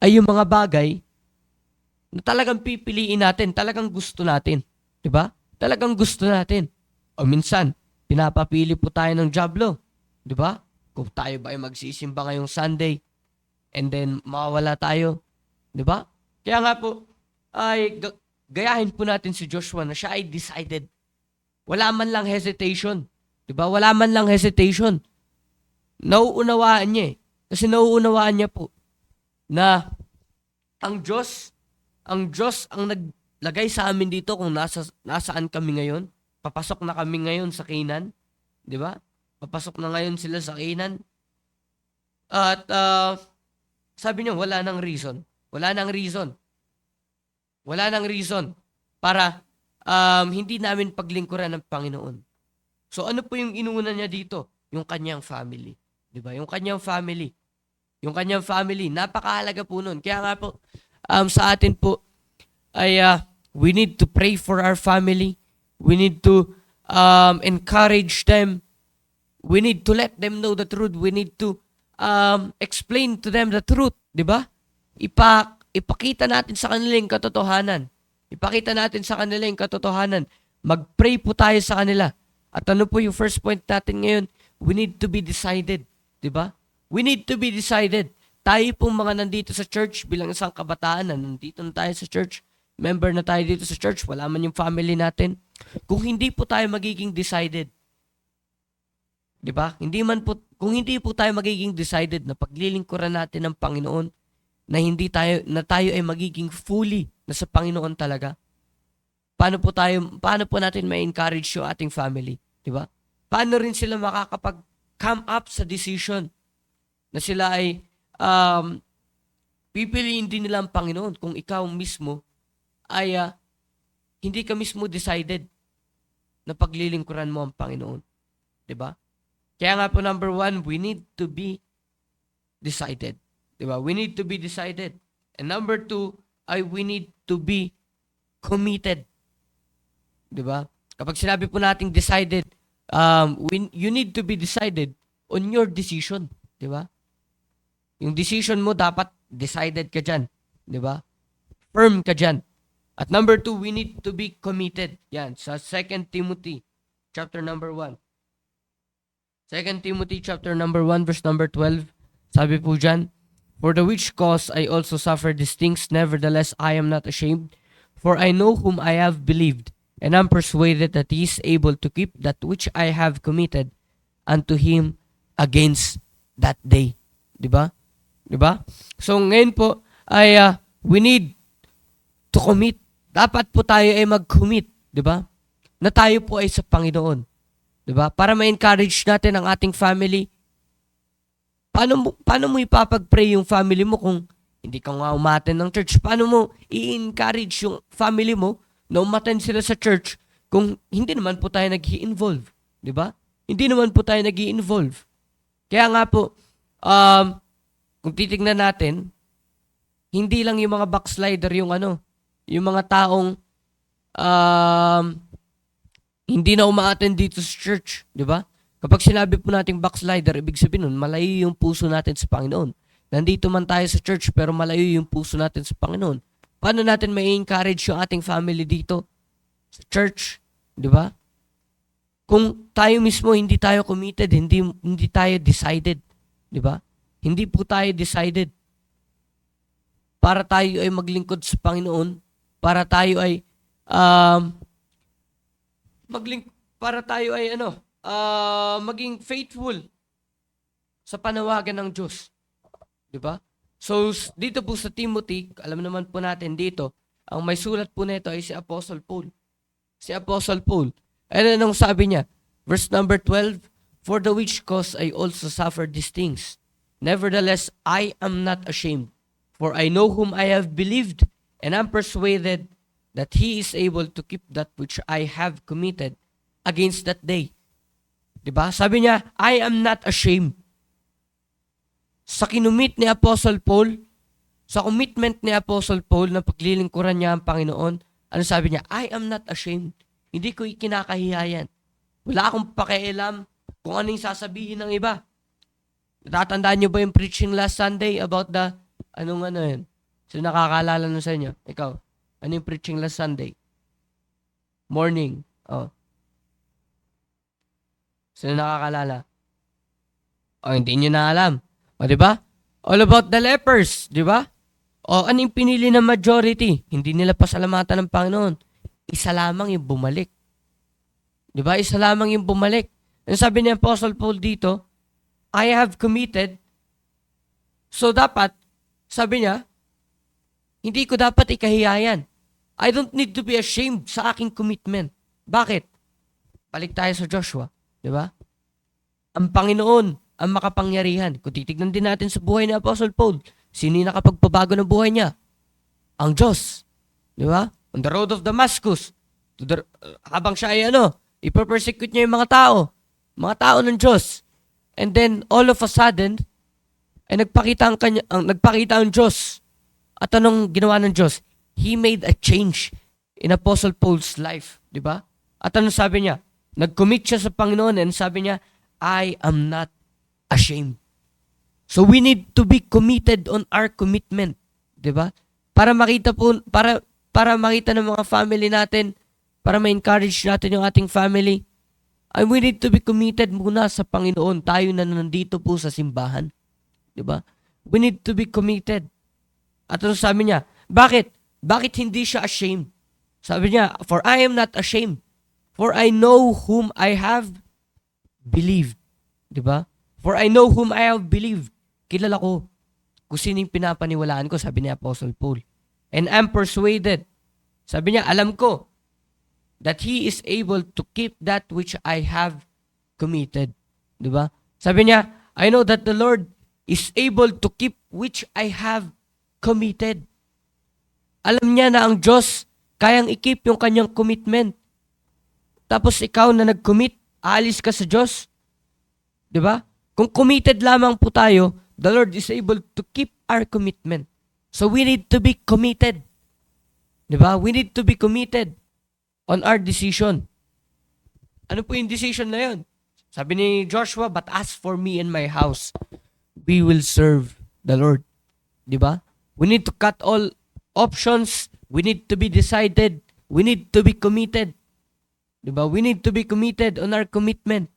ay yung mga bagay na talagang pipiliin natin, talagang gusto natin. Diba? Talagang gusto natin. O minsan, pinapapili po tayo ng Diablo. Diba? Kung tayo ba ay magsisimba ngayong Sunday and then mawawala tayo. Diba? Kaya nga po, ay gayahin po natin si Joshua na siya ay decided. Wala man lang hesitation. Diba? Wala man lang hesitation. Nauunawaan niya eh. Kasi nauunawaan niya po na ang Diyos ang naglagay sa amin dito kung nasaan kami ngayon. Papasok na kami ngayon sa Canaan. Diba? Papasok na ngayon sila sa Canaan. At sabi niya, wala nang reason. Wala nang reason. Wala nang reason para hindi namin paglingkuran ng Panginoon. So ano po yung inuuna niya dito? Yung kanyang family. Diba? Yung kanyang family. Yung kanyang family. Napakahalaga po nun. Kaya nga po, sa atin po, ay we need to pray for our family. We need to encourage them. We need to let them know the truth. We need to explain to them the truth. Diba? Ipakita natin sa kanila yung katotohanan. Ipakita natin sa kanila yung katotohanan. Mag-pray po tayo sa kanila. At ano po yung first point natin ngayon? We need to be decided. Diba? We need to be decided. Tayo pong mga nandito sa church bilang isang kabataan na nandito na tayo sa church, member na tayo dito sa church, wala man yung family natin. Kung hindi po tayo magiging decided, diba? Kung hindi po tayo magiging decided na paglilingkuran natin ng Panginoon, na tayo ay magiging fully na sa Panginoon talaga, paano po natin ma-encourage yung ating family, diba? Paano rin sila makakapag-come up sa decision na sila ay pipiliin din nila ang Panginoon kung ikaw mismo ay hindi ka mismo decided na paglilingkuran mo ang Panginoon. Diba? Kaya nga po number 1, we need to be decided. Diba? We need to be decided. And number 2, we need to be committed. Diba? Kapag sinabi po nating decided, you need to be decided on your decision. Diba? Yung decision mo, dapat decided ka dyan. Diba? Firm ka dyan. At number 2, we need to be committed. Yan, sa 2 Timothy, chapter number 1. 2 Timothy, chapter number 1, verse number 12. Sabi po dyan, "For the which cause I also suffer these things, nevertheless I am not ashamed, for I know whom I have believed, and am persuaded that he is able to keep that which I have committed unto him against that day." Diba? Diba? So ngayon po ay we need to commit. Dapat po tayo ay mag-commit. Diba? Na tayo po ay sa Panginoon. Diba? Para ma-encourage natin ang ating family. Paano mo ipapag-pray yung family mo kung hindi ka nga umaten ng church? Paano mo i-encourage yung family mo na umaten sila sa church kung hindi naman po tayo nag-i-involve? Diba? Hindi naman po tayo nag-i-involve. Kaya nga po, kung titignan natin, hindi lang yung mga backslider yung yung mga taong hindi na umaattend dito sa church, di ba? Kapag sinabi po nating backslider, ibig sabihin nun, malayo yung puso natin sa Panginoon. Nandito man tayo sa church, pero malayo yung puso natin sa Panginoon. Paano natin may encourage yung ating family dito sa church, di ba? Kung tayo mismo hindi tayo committed, hindi tayo decided, di ba? Hindi po tayo decided para tayo ay maglingkod sa Panginoon, para tayo ay maging faithful sa panawagan ng Diyos. 'Di ba? So dito po sa Timothy, alam naman po natin dito, ang may sulat po nito ay si Apostle Paul. Si Apostle Paul. Ano nung sabi niya? Verse number 12, "For the which cause I also suffer these things. Nevertheless, I am not ashamed, for I know whom I have believed, and am persuaded that he is able to keep that which I have committed against that day." Diba? Sabi niya, I am not ashamed. Sa kinumit ni Apostle Paul, sa commitment ni Apostle Paul na paglilingkuran niya ang Panginoon, ano sabi niya? I am not ashamed. Hindi ko ikinakahiyayan. Wala akong pakialam kung ano yung sasabihin ng iba. Natatandaan niyo ba yung preaching last Sunday about the, yun? Sino nakakaalala nun sa inyo? Ikaw, ano yung preaching last Sunday? Morning. Oh. Sino nakakaalala? O, hindi nyo na alam. O, di ba? All about the lepers, di ba? O, ano yung pinili ng majority? Hindi nila pasalamatan ng Panginoon. Isa lamang yung bumalik. Di ba? Isa lamang yung bumalik. Ang sabi ni Apostle Paul dito, I have committed. So, dapat, sabi niya, hindi ko dapat ikahiyayan. I don't need to be ashamed sa aking commitment. Bakit? Balik tayo sa Joshua. Di ba? Ang Panginoon, ang makapangyarihan. Kung titignan din natin sa buhay ni Apostle Paul, sino yung nakapagpabago ng buhay niya? Ang Diyos. Di ba? On the road of Damascus. Habang siya ay ipapersecute niya yung mga tao ng Diyos. And then, all of a sudden, ay nagpakita ang Diyos. At anong ginawa ng Diyos? He made a change in Apostle Paul's life. Di ba? At anong sabi niya? Nag-commit siya sa Panginoon and sabi niya, I am not ashamed. So we need to be committed on our commitment. Di ba? Para makita ng mga family natin, para ma-encourage natin yung ating family, and we need to be committed muna sa Panginoon. Tayo na nandito po sa simbahan. Di ba? We need to be committed. At ano sabi niya? Bakit? Bakit hindi siya ashamed? Sabi niya, for I am not ashamed. For I know whom I have believed. Diba? For I know whom I have believed. Kilala ko kung sino yung pinapaniwalaan ko, sabi ni Apostle Paul. And am persuaded. Sabi niya, alam ko that he is able to keep that which I have committed. Diba? Sabi niya, I know that the Lord is able to keep which I have committed. Alam niya na ang Diyos kayang i-keep yung kanyang commitment. Tapos ikaw na nag-commit, aalis ka sa Diyos. Diba? Kung committed lamang po tayo, the Lord is able to keep our commitment. So we need to be committed. Diba? We need to be committed on our decision. Ano po yung decision na yun? Sabi ni Joshua, but as for me and my house, we will serve the Lord. Diba? We need to cut all options. We need to be decided. We need to be committed. Diba? We need to be committed on our commitment.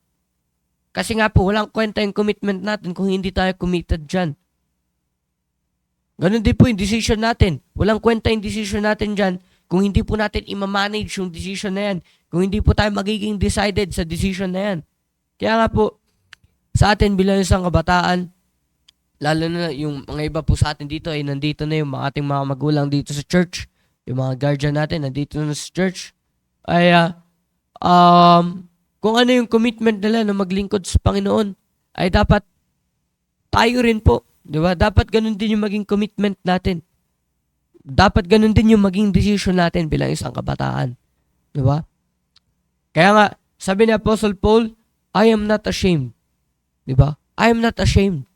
Kasi nga po, walang kwenta yung commitment natin kung hindi tayo committed dyan. Ganun din po yung decision natin. Walang kwenta yung decision natin dyan kung hindi po natin ima-manage yung decision na yan. Kung hindi po tayo magiging decided sa decision na yan. Kaya nga po, sa atin bilang isang kabataan, lalo na yung mga iba po sa atin dito ay nandito na yung mga ating mga magulang dito sa church. Yung mga guardian natin nandito na sa church. Ay, kung ano yung commitment nila na maglingkod sa Panginoon, ay dapat tayo rin po. Di ba? Dapat ganun din yung maging commitment natin. Dapat ganun din yung maging decision natin bilang isang kabataan. Di ba? Kaya nga, sabi ni Apostle Paul, I am not ashamed. Di ba? I am not ashamed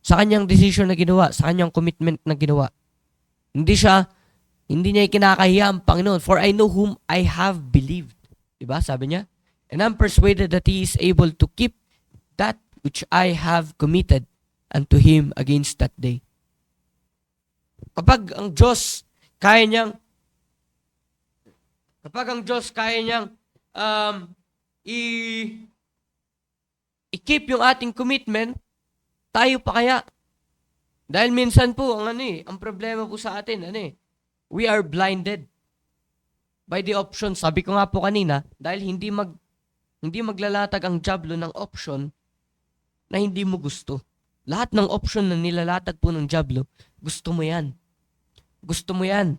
sa kanyang decision na ginawa, sa kanyang commitment na ginawa. Hindi niya ikinakahiya ang Panginoon. For I know whom I have believed. Di ba? Sabi niya, and I'm persuaded that He is able to keep that which I have committed unto Him against that day. Kapag ang Diyos kaya niyang i-keep yung ating commitment, tayo pa kaya? Dahil minsan po, ang problema po sa atin, we are blinded by the option. Sabi ko nga po kanina, dahil hindi maglalatag ang diablo ng option na hindi mo gusto. Lahat ng option na nilalatag po ng diablo, gusto mo yan. Gusto mo yan.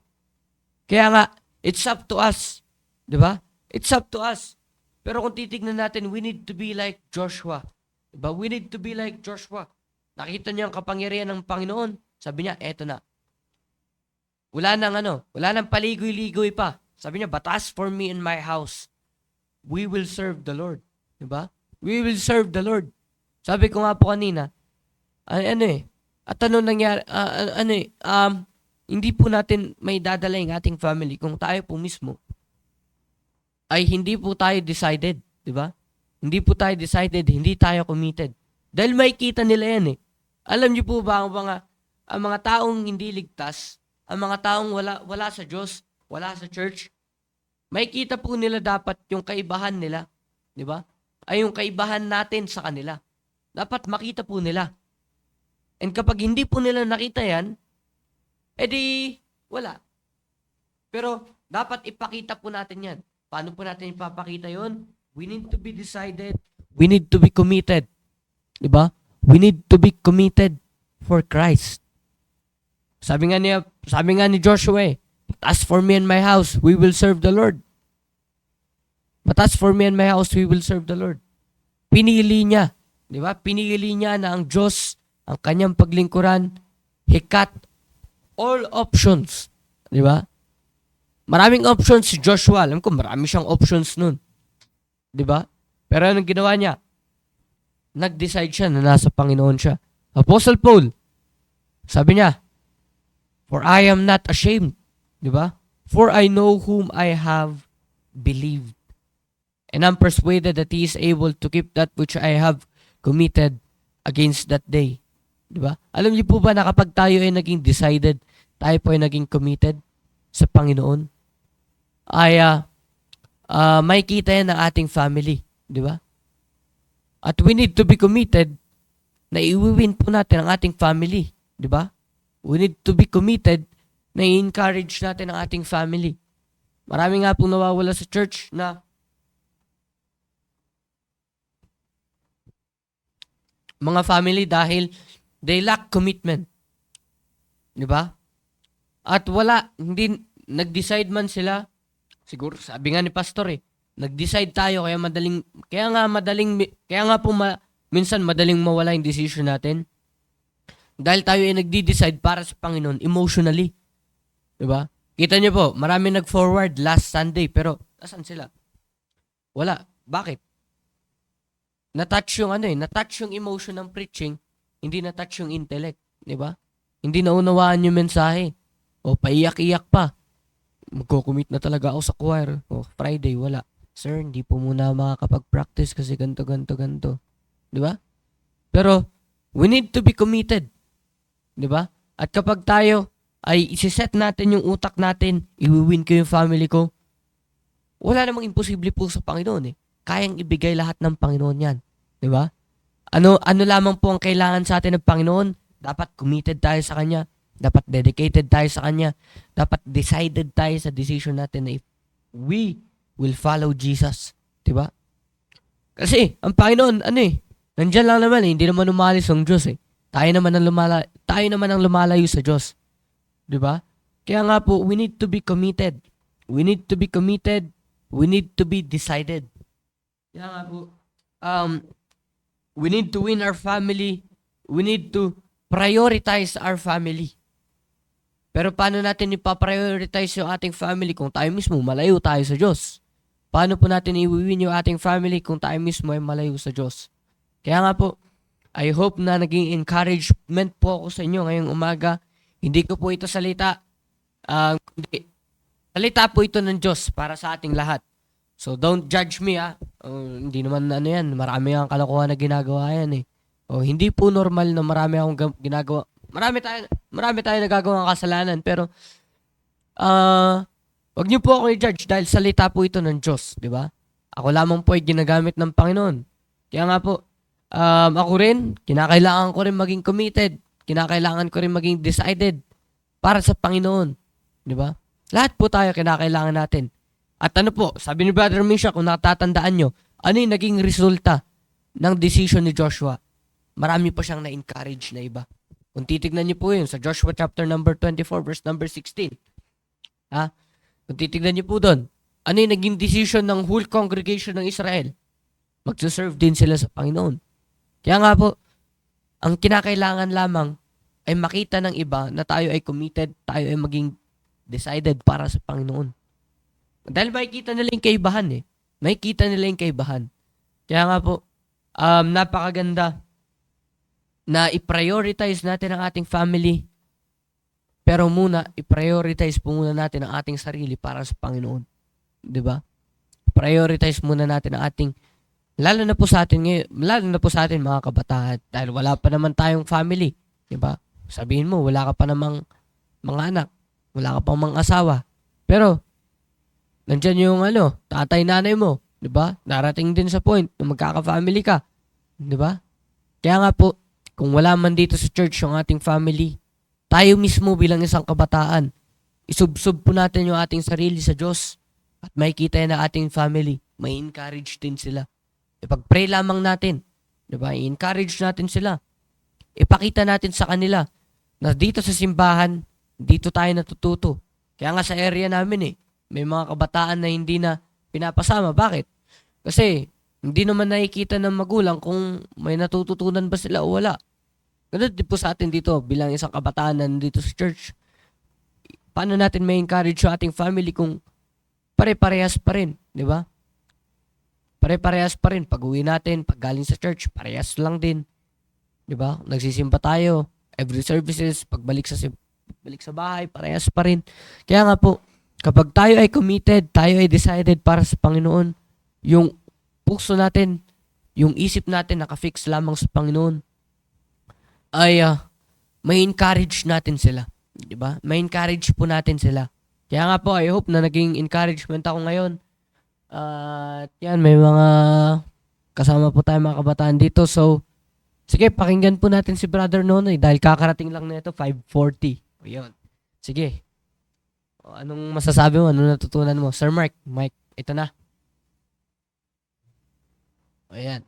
Kaya nga, it's up to us. Di ba? It's up to us. Pero kung titignan natin, we need to be like Joshua. Diba? We need to be like Joshua. Nakita niya ang kapangyarihan ng Panginoon. Sabi niya, eto na. Wala nang paligoy-ligoy pa. Sabi niya, but as for me and my house, we will serve the Lord. Diba? We will serve the Lord. Sabi ko nga po kanina, at ano nangyari, hindi po natin may dadala yung ating family kung tayo po mismo ay hindi po tayo decided, di ba? Hindi po tayo decided, hindi tayo committed. Dahil makikita nila yan eh. Alam niyo po ba ang mga taong hindi ligtas, ang mga taong wala sa Diyos, wala sa church, makikita po nila dapat yung kaibahan nila, di ba? Ay yung kaibahan natin sa kanila. Dapat makita po nila. And kapag hindi po nila nakita yan, edi wala. Pero dapat ipakita po natin yan. Paano po natin ipapakita yon? We need to be decided. We need to be committed. Diba? We need to be committed for Christ. Sabi nga ni Joshua, but as for me and my house, we will serve the Lord. But as for me and my house, we will serve the Lord. Pinili niya. Diba? Pinili niya na ang Diyos, ang kanyang paglingkuran, He cut all options. Diba? Maraming options si Joshua. Alam ko, marami siyang options nun. Diba? Pero anong ginawa niya? Nag-decide siya na nasa Panginoon siya. Apostle Paul, sabi niya, for I am not ashamed. Diba? For I know whom I have believed. And I'm persuaded that He is able to keep that which I have committed against that day. Diba? Alam niyo po ba na kapag tayo ay naging decided, tayo po ay naging committed sa Panginoon, ay makikita yan ng ating family. Diba? At we need to be committed na iwiwin po natin ang ating family. Diba? We need to be committed na i-encourage natin ang ating family. Marami nga po nawawala sa church na mga family dahil they lack commitment. Diba? At hindi nag-decide man sila, siguro sabi nga ni pastor nag-decide tayo minsan madaling mawala yung decision natin. Dahil tayo ay nagdi-decide para sa Panginoon emotionally. Diba? Kita niyo po, marami nag-forward last Sunday pero nasan sila? Wala. Bakit? Na-touch yung emotion ng preaching, hindi na-touch yung intellect, di ba? Hindi naunawaan yung mensahe. O paiyak-iyak pa. Magko-commit na talaga ako sa choir. O Friday, wala. Sir, hindi po muna makakapag-practice kasi ganto. Di ba? Pero, we need to be committed. Di ba? At kapag tayo ay isiset natin yung utak natin, iwiwin ko yung family ko, wala namang imposible po sa Panginoon Kayang ibigay lahat ng Panginoon yan. 'Di ba? Ano lamang po ang kailangan sa atin ng Panginoon? Dapat committed tayo sa Kanya. Dapat dedicated tayo sa Kanya. Dapat decided tayo sa decision natin na if we will follow Jesus. 'Di ba? Kasi, ang Panginoon, nandyan lang naman hindi naman umalis ang Diyos Tayo naman ang lumalayo sa Diyos. 'Di ba? Kaya nga po, we need to be committed. We need to be committed. We need to be decided. Kaya nga po, we need to win our family. We need to prioritize our family. Pero paano natin ipaprioritize yung ating family kung tayo mismo malayo tayo sa Diyos? Paano po natin i-win yung ating family kung tayo mismo ay malayo sa Diyos? Kaya nga po, I hope na naging encouragement po ako sa inyo ngayong umaga. Hindi ko po ito salita. Kundi, salita po ito ng Diyos para sa ating lahat. So don't judge me hindi naman yan. Marami ang kalokohan na ginagawa yan hindi po normal na marami akong ginagawa. Marami tayo nagagawa ng kasalanan. Pero, wag niyo po ako i-judge dahil salita po ito ng Diyos. Di ba? Ako lamang po ay ginagamit ng Panginoon. Kaya nga po, ako rin, kinakailangan ko rin maging committed. Kinakailangan ko rin maging decided para sa Panginoon. Di ba? Lahat po tayo kinakailangan natin. At sabi ni Brother Misha, kung natatandaan nyo, ano yung naging resulta ng decision ni Joshua? Marami pa siyang na-encourage na iba. Kung titignan niyo po yun sa Joshua chapter number 24, verse number 16. Kung titignan niyo po doon, ano yung naging decision ng whole congregation ng Israel? Magsuserve din sila sa Panginoon. Kaya nga po, ang kinakailangan lamang ay makita ng iba na tayo ay committed, tayo ay maging decided para sa Panginoon. Dahil makikita nila yung kaibahan Makikita nila yung kaibahan. Kaya nga po, napakaganda na i-prioritize natin ang ating family. Pero muna, i-prioritize po muna natin ang ating sarili para sa Panginoon. 'Di ba? Prioritize muna natin ang ating, lalo na po sa atin mga kabataan, dahil wala pa naman tayong family. 'Di ba? Sabihin mo, wala ka pa namang mga anak, wala ka pang mga asawa. Pero, nandyan yung tatay, nanay mo. 'Di ba? Darating din sa point na magkaka-family ka. 'Di ba? Kaya nga po, kung wala man dito sa church yung ating family, tayo mismo bilang isang kabataan, isubsob po natin yung ating sarili sa Diyos at makikita na ating family, may encourage din sila. Ipag-pray lamang natin, diba? I-encourage natin sila. Ipakita natin sa kanila na dito sa simbahan, dito tayo natututo. Kaya nga sa area namin may mga kabataan na hindi na pinapasama. Bakit? Kasi hindi naman nakikita ng magulang kung may natututunan ba sila o wala. Ganun din po sa atin dito bilang isang kabataan na nandito sa church. Paano natin may encourage yung ating family kung pare-parehas pa rin, di ba? Pare-parehas pa rin. Pag uwi natin, pag galing sa church, parehas lang din. Di ba? Nagsisimba tayo, every services, pagbalik sa bahay, parehas pa rin. Kaya nga po, kapag tayo ay committed, tayo ay decided para sa Panginoon, yung puso natin, yung isip natin nakafix lamang sa Panginoon, ay may encourage natin sila. Diba? May encourage po natin sila. Kaya nga po, I hope na naging encouragement ako ngayon. At yan, may mga kasama po tayo mga kabataan dito. So, sige, pakinggan po natin si Brother Nonoy dahil kakarating lang na ito, 5:40. O yun. Sige. Anong masasabi mo? Anong natutunan mo? Sir Mike, ito na. Ayan.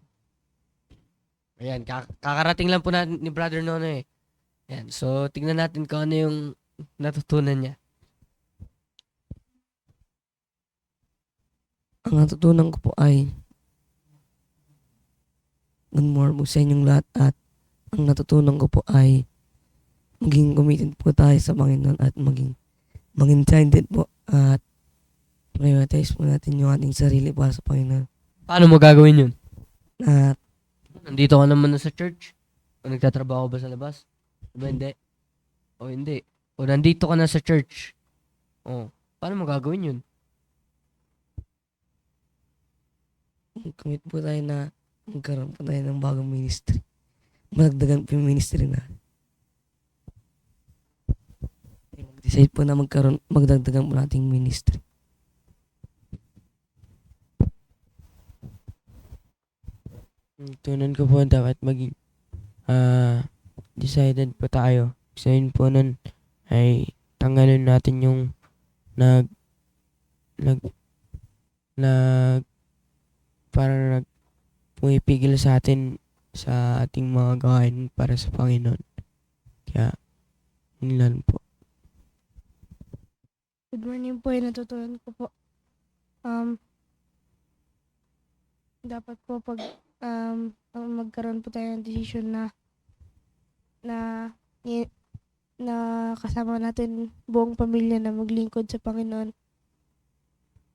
Ayan, kakarating lang po natin ni Brother Nonoy. Ayan, so tingnan natin kung ano yung natutunan niya. Ang natutunan ko po ay good morning po sa inyong lahat, at ang natutunan ko po ay maging committed po tayo sa Panginoon at maging excited po at prioritize po natin yung ating sarili para sa Panginoon. Paano mo gagawin yun? At Nandito ka naman na sa church? O nagtatrabaho ba sa labas? Diba hindi? O hindi? O nandito ka na sa church? O, paano mo gagawin yun? commit po tayo na magkaroon po tayo ng bagong ministry. Magdagdagan po yung ministry na. Mag-decide po na magdagdagan po nating ministry. Tunan ko po dapat maging decided po tayo. Sabihin po nun ay tanggalin natin yung nag nag nag parang pumipigil sa atin sa ating mga gawain para sa Panginoon. Kaya, yun lang po. Good morning po, yung natutunan ko po. Dapat po pag magkaroon po tayo ng decision na na kasama natin buong pamilya na maglingkod sa Panginoon.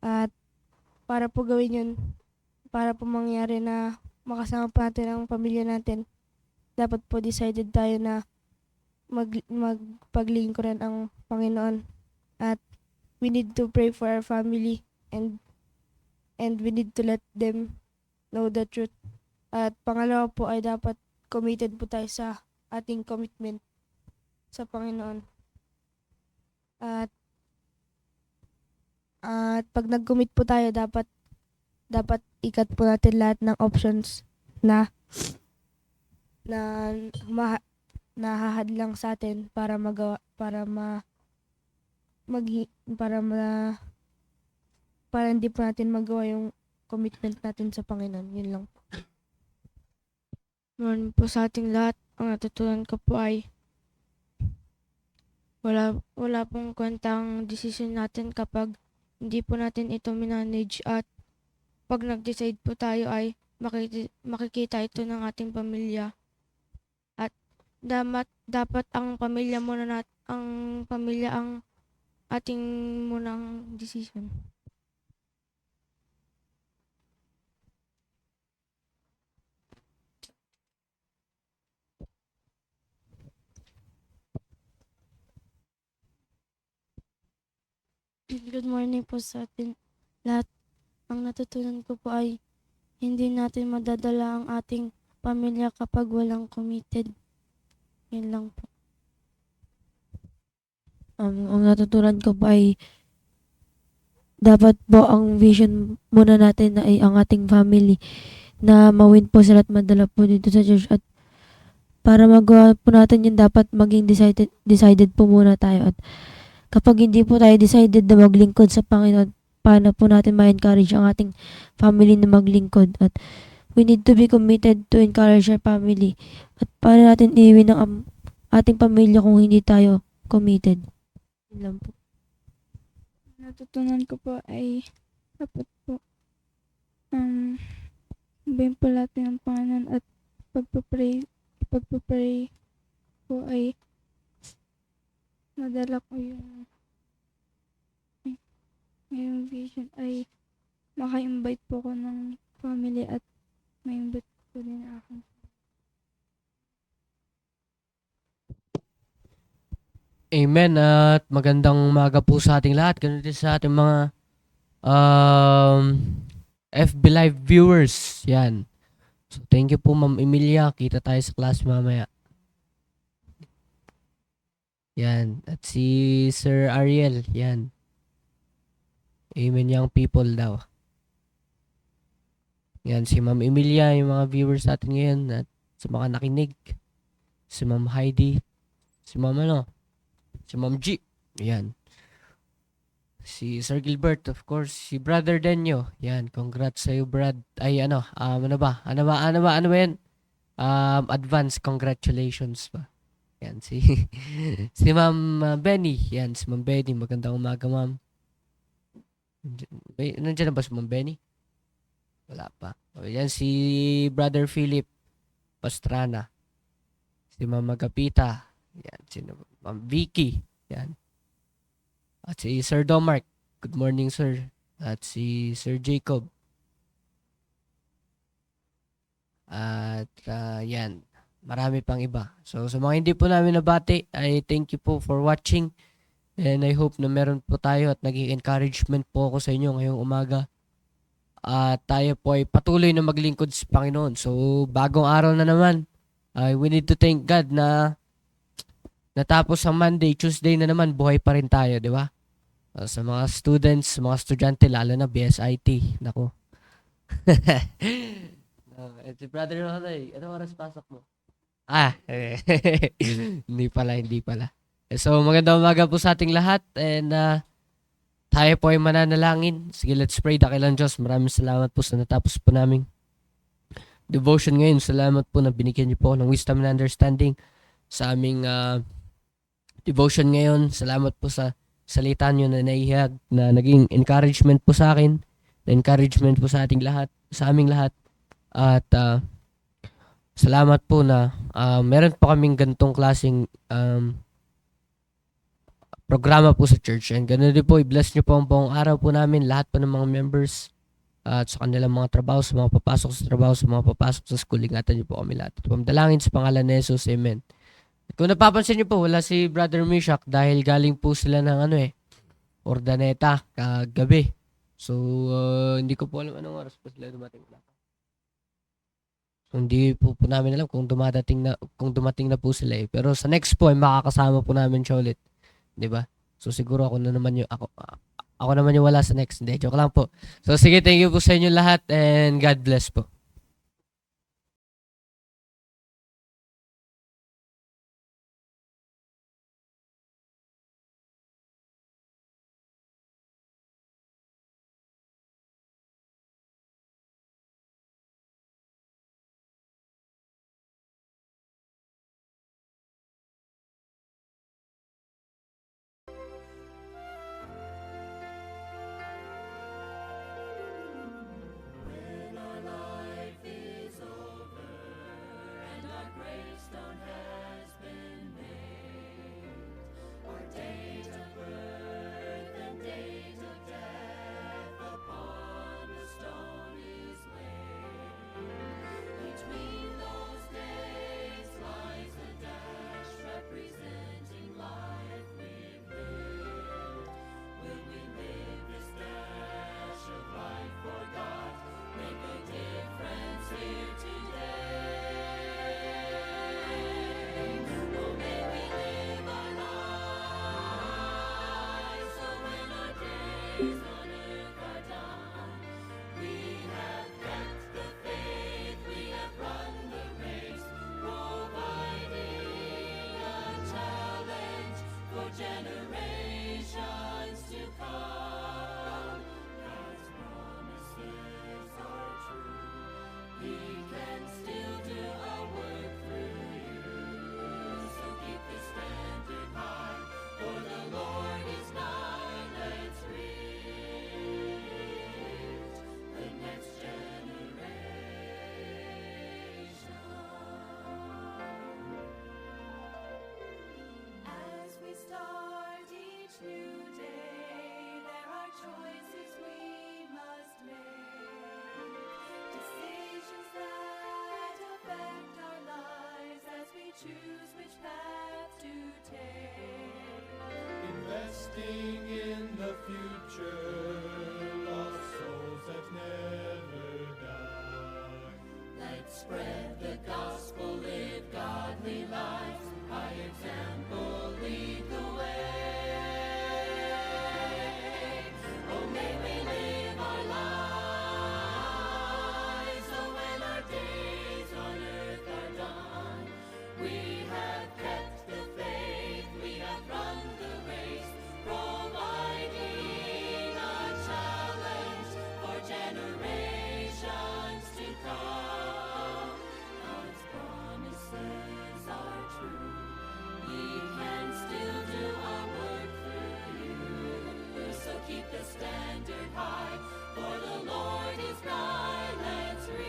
At para po gawin yun, para po mangyari na makasama pa natin ang pamilya natin, dapat po decided tayo na magpaglingkuran ang Panginoon. At we need to pray for our family and we need to let them know the truth. At pangalawa po ay dapat committed po tayo sa ating commitment sa Panginoon. At pag nag-commit po tayo, dapat ikat po natin lahat ng options na nahahadlang sa atin para magawa, para hindi po natin magawa yung commitment natin sa Panginoon. Yun lang po. Morning po sa ating lahat. Ang natutunan ko po ay wala pong kwentang decision natin kapag hindi po natin ito minanage, at pag nag-decide po tayo ay makikita ito ng ating pamilya. At dapat ang pamilya ang ating munang decision. Good morning po sa atin lahat. Ang natutunan ko po ay hindi natin madadala ang ating pamilya kapag walang committed. Yun lang po. Ang natutunan ko po ay dapat po ang vision muna natin na ay ang ating family, na mawin po sila at madala po dito sa church, at para magawa po natin yun dapat maging decided po muna tayo. At kapag hindi po tayo decided na maglingkod sa Panginoon, paano po natin ma-encourage ang ating family na maglingkod? At we need to be committed to encourage our family. At paano natin iiwin ang ating pamilya kung hindi tayo committed? Yun lang po. Natutunan ko po ay dapat po sabihin po natin ang Panginoon, at pagpapray po ay madala ko yung vision ay maka-invite po ko ng family at ma-invite po din ako. Amen at magandang umaga po sa ating lahat. Ganun din sa ating mga FB Live viewers. Yan. So thank you po Ma'am Emilia. Kita tayo sa class mamaya. Yan. At si Sir Ariel. Yan. Amen young people daw. Yan. Si Ma'am Emilia. Yung mga viewers natin ngayon. At sa mga nakinig. Si Ma'am Heidi. Si Ma'am Si Ma'am G. Yan. Si Sir Gilbert, of course. Si Brother Denyo. Yan. Congrats sa'yo, Brad. Ay, ano ba yan? Advance congratulations ba? Yan. Si Ma'am Benny. Yan. Si Ma'am Benny. Magandang umaga, Ma'am. Nandiyan na ba si Ma'am Benny? Wala pa. O, yan. Si Brother Philip Pastrana. Si Ma'am Agapita. Yan. Si Ma'am Vicky. Yan. At si Sir Domark. Good morning, sir. At si Sir Jacob. At yan. Marami pang iba. So, sa mga hindi po namin nabati, I thank you po for watching. And I hope na meron po tayo at naging encouragement po ako sa inyo ngayong umaga. At tayo po ay patuloy na maglingkod sa Panginoon. So, bagong araw na naman. We need to thank God na natapos ang Monday, Tuesday na naman, buhay pa rin tayo, di ba? Sa mga students, mga estudyante, lalo na BSIT. Nako. Si Brother Nonoy, ano oras pasok mo? Hindi pala. So, magandang umaga po sa ating lahat and tayo po ay mananalangin. Sige, let's pray. Dakilang Diyos, maraming salamat po sa natapos po naming devotion ngayon. Salamat po na binigyan niyo po ng wisdom and understanding sa aming devotion ngayon. Salamat po sa salita niyo na naihag na naging encouragement po sa akin, na encouragement po sa ating lahat, sa aming lahat. At salamat po na meron po kaming ganitong klaseng programa po sa church. And ganoon din po, i-bless niyo po ang buong araw po namin, lahat po ng mga members at sa kanilang mga trabaho, sa mga papasok sa trabaho, sa mga papasok sa school. Ingatan niyo po kami lahat. At pamdalangin sa pangalan ni Jesus. Amen. At kung napapansin niyo po, wala si Brother Mishak dahil galing po sila ng Ordaneta kagabi. So, hindi ko po alam anong oras po sila dumating. So, hindi po namin alam kung dumating na po sila eh. Pero sa next po ay makakasama po namin siya ulit. 'Di ba? So siguro ako naman yung wala sa next. Hindi, joke lang po. So sige, thank you po sa inyo lahat and God bless po. When our life is over and our gravestone has been made, our date of birth and date of death upon the stone is laid. Between those days lies a dash representing life we've lived. Will we live this dash of life for God? Make a difference here today. Oh, may we live our lives so when our days on earth are done, we have kept the faith, we have run the race, providing a challenge for generations to come. God's promises are true. He can still do a work through you. So keep the standard high, for the Lord is nigh. Let's reach the next generation. As we start each new day, there are choices we must make. Decisions that affect our lives as we choose which path to take. Investing in the future, lost souls that never die. Let's spread the gospel, live godly lives, by example lead the way. Oh, may we live our lives, so when our days on earth are done, we have kept the faith, we have run the race, providing a challenge for generations to come. God's promises are true. He can still do a work through you. So keep the standard high, for the Lord is nigh. Let's reach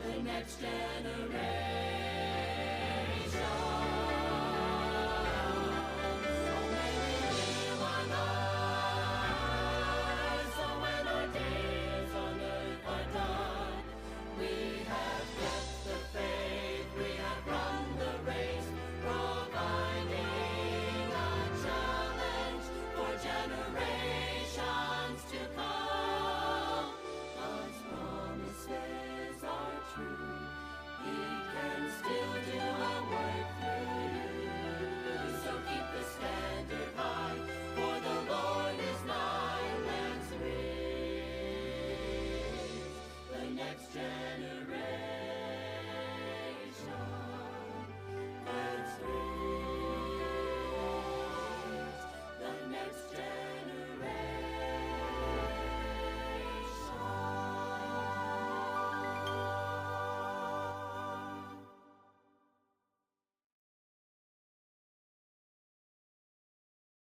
the next generation.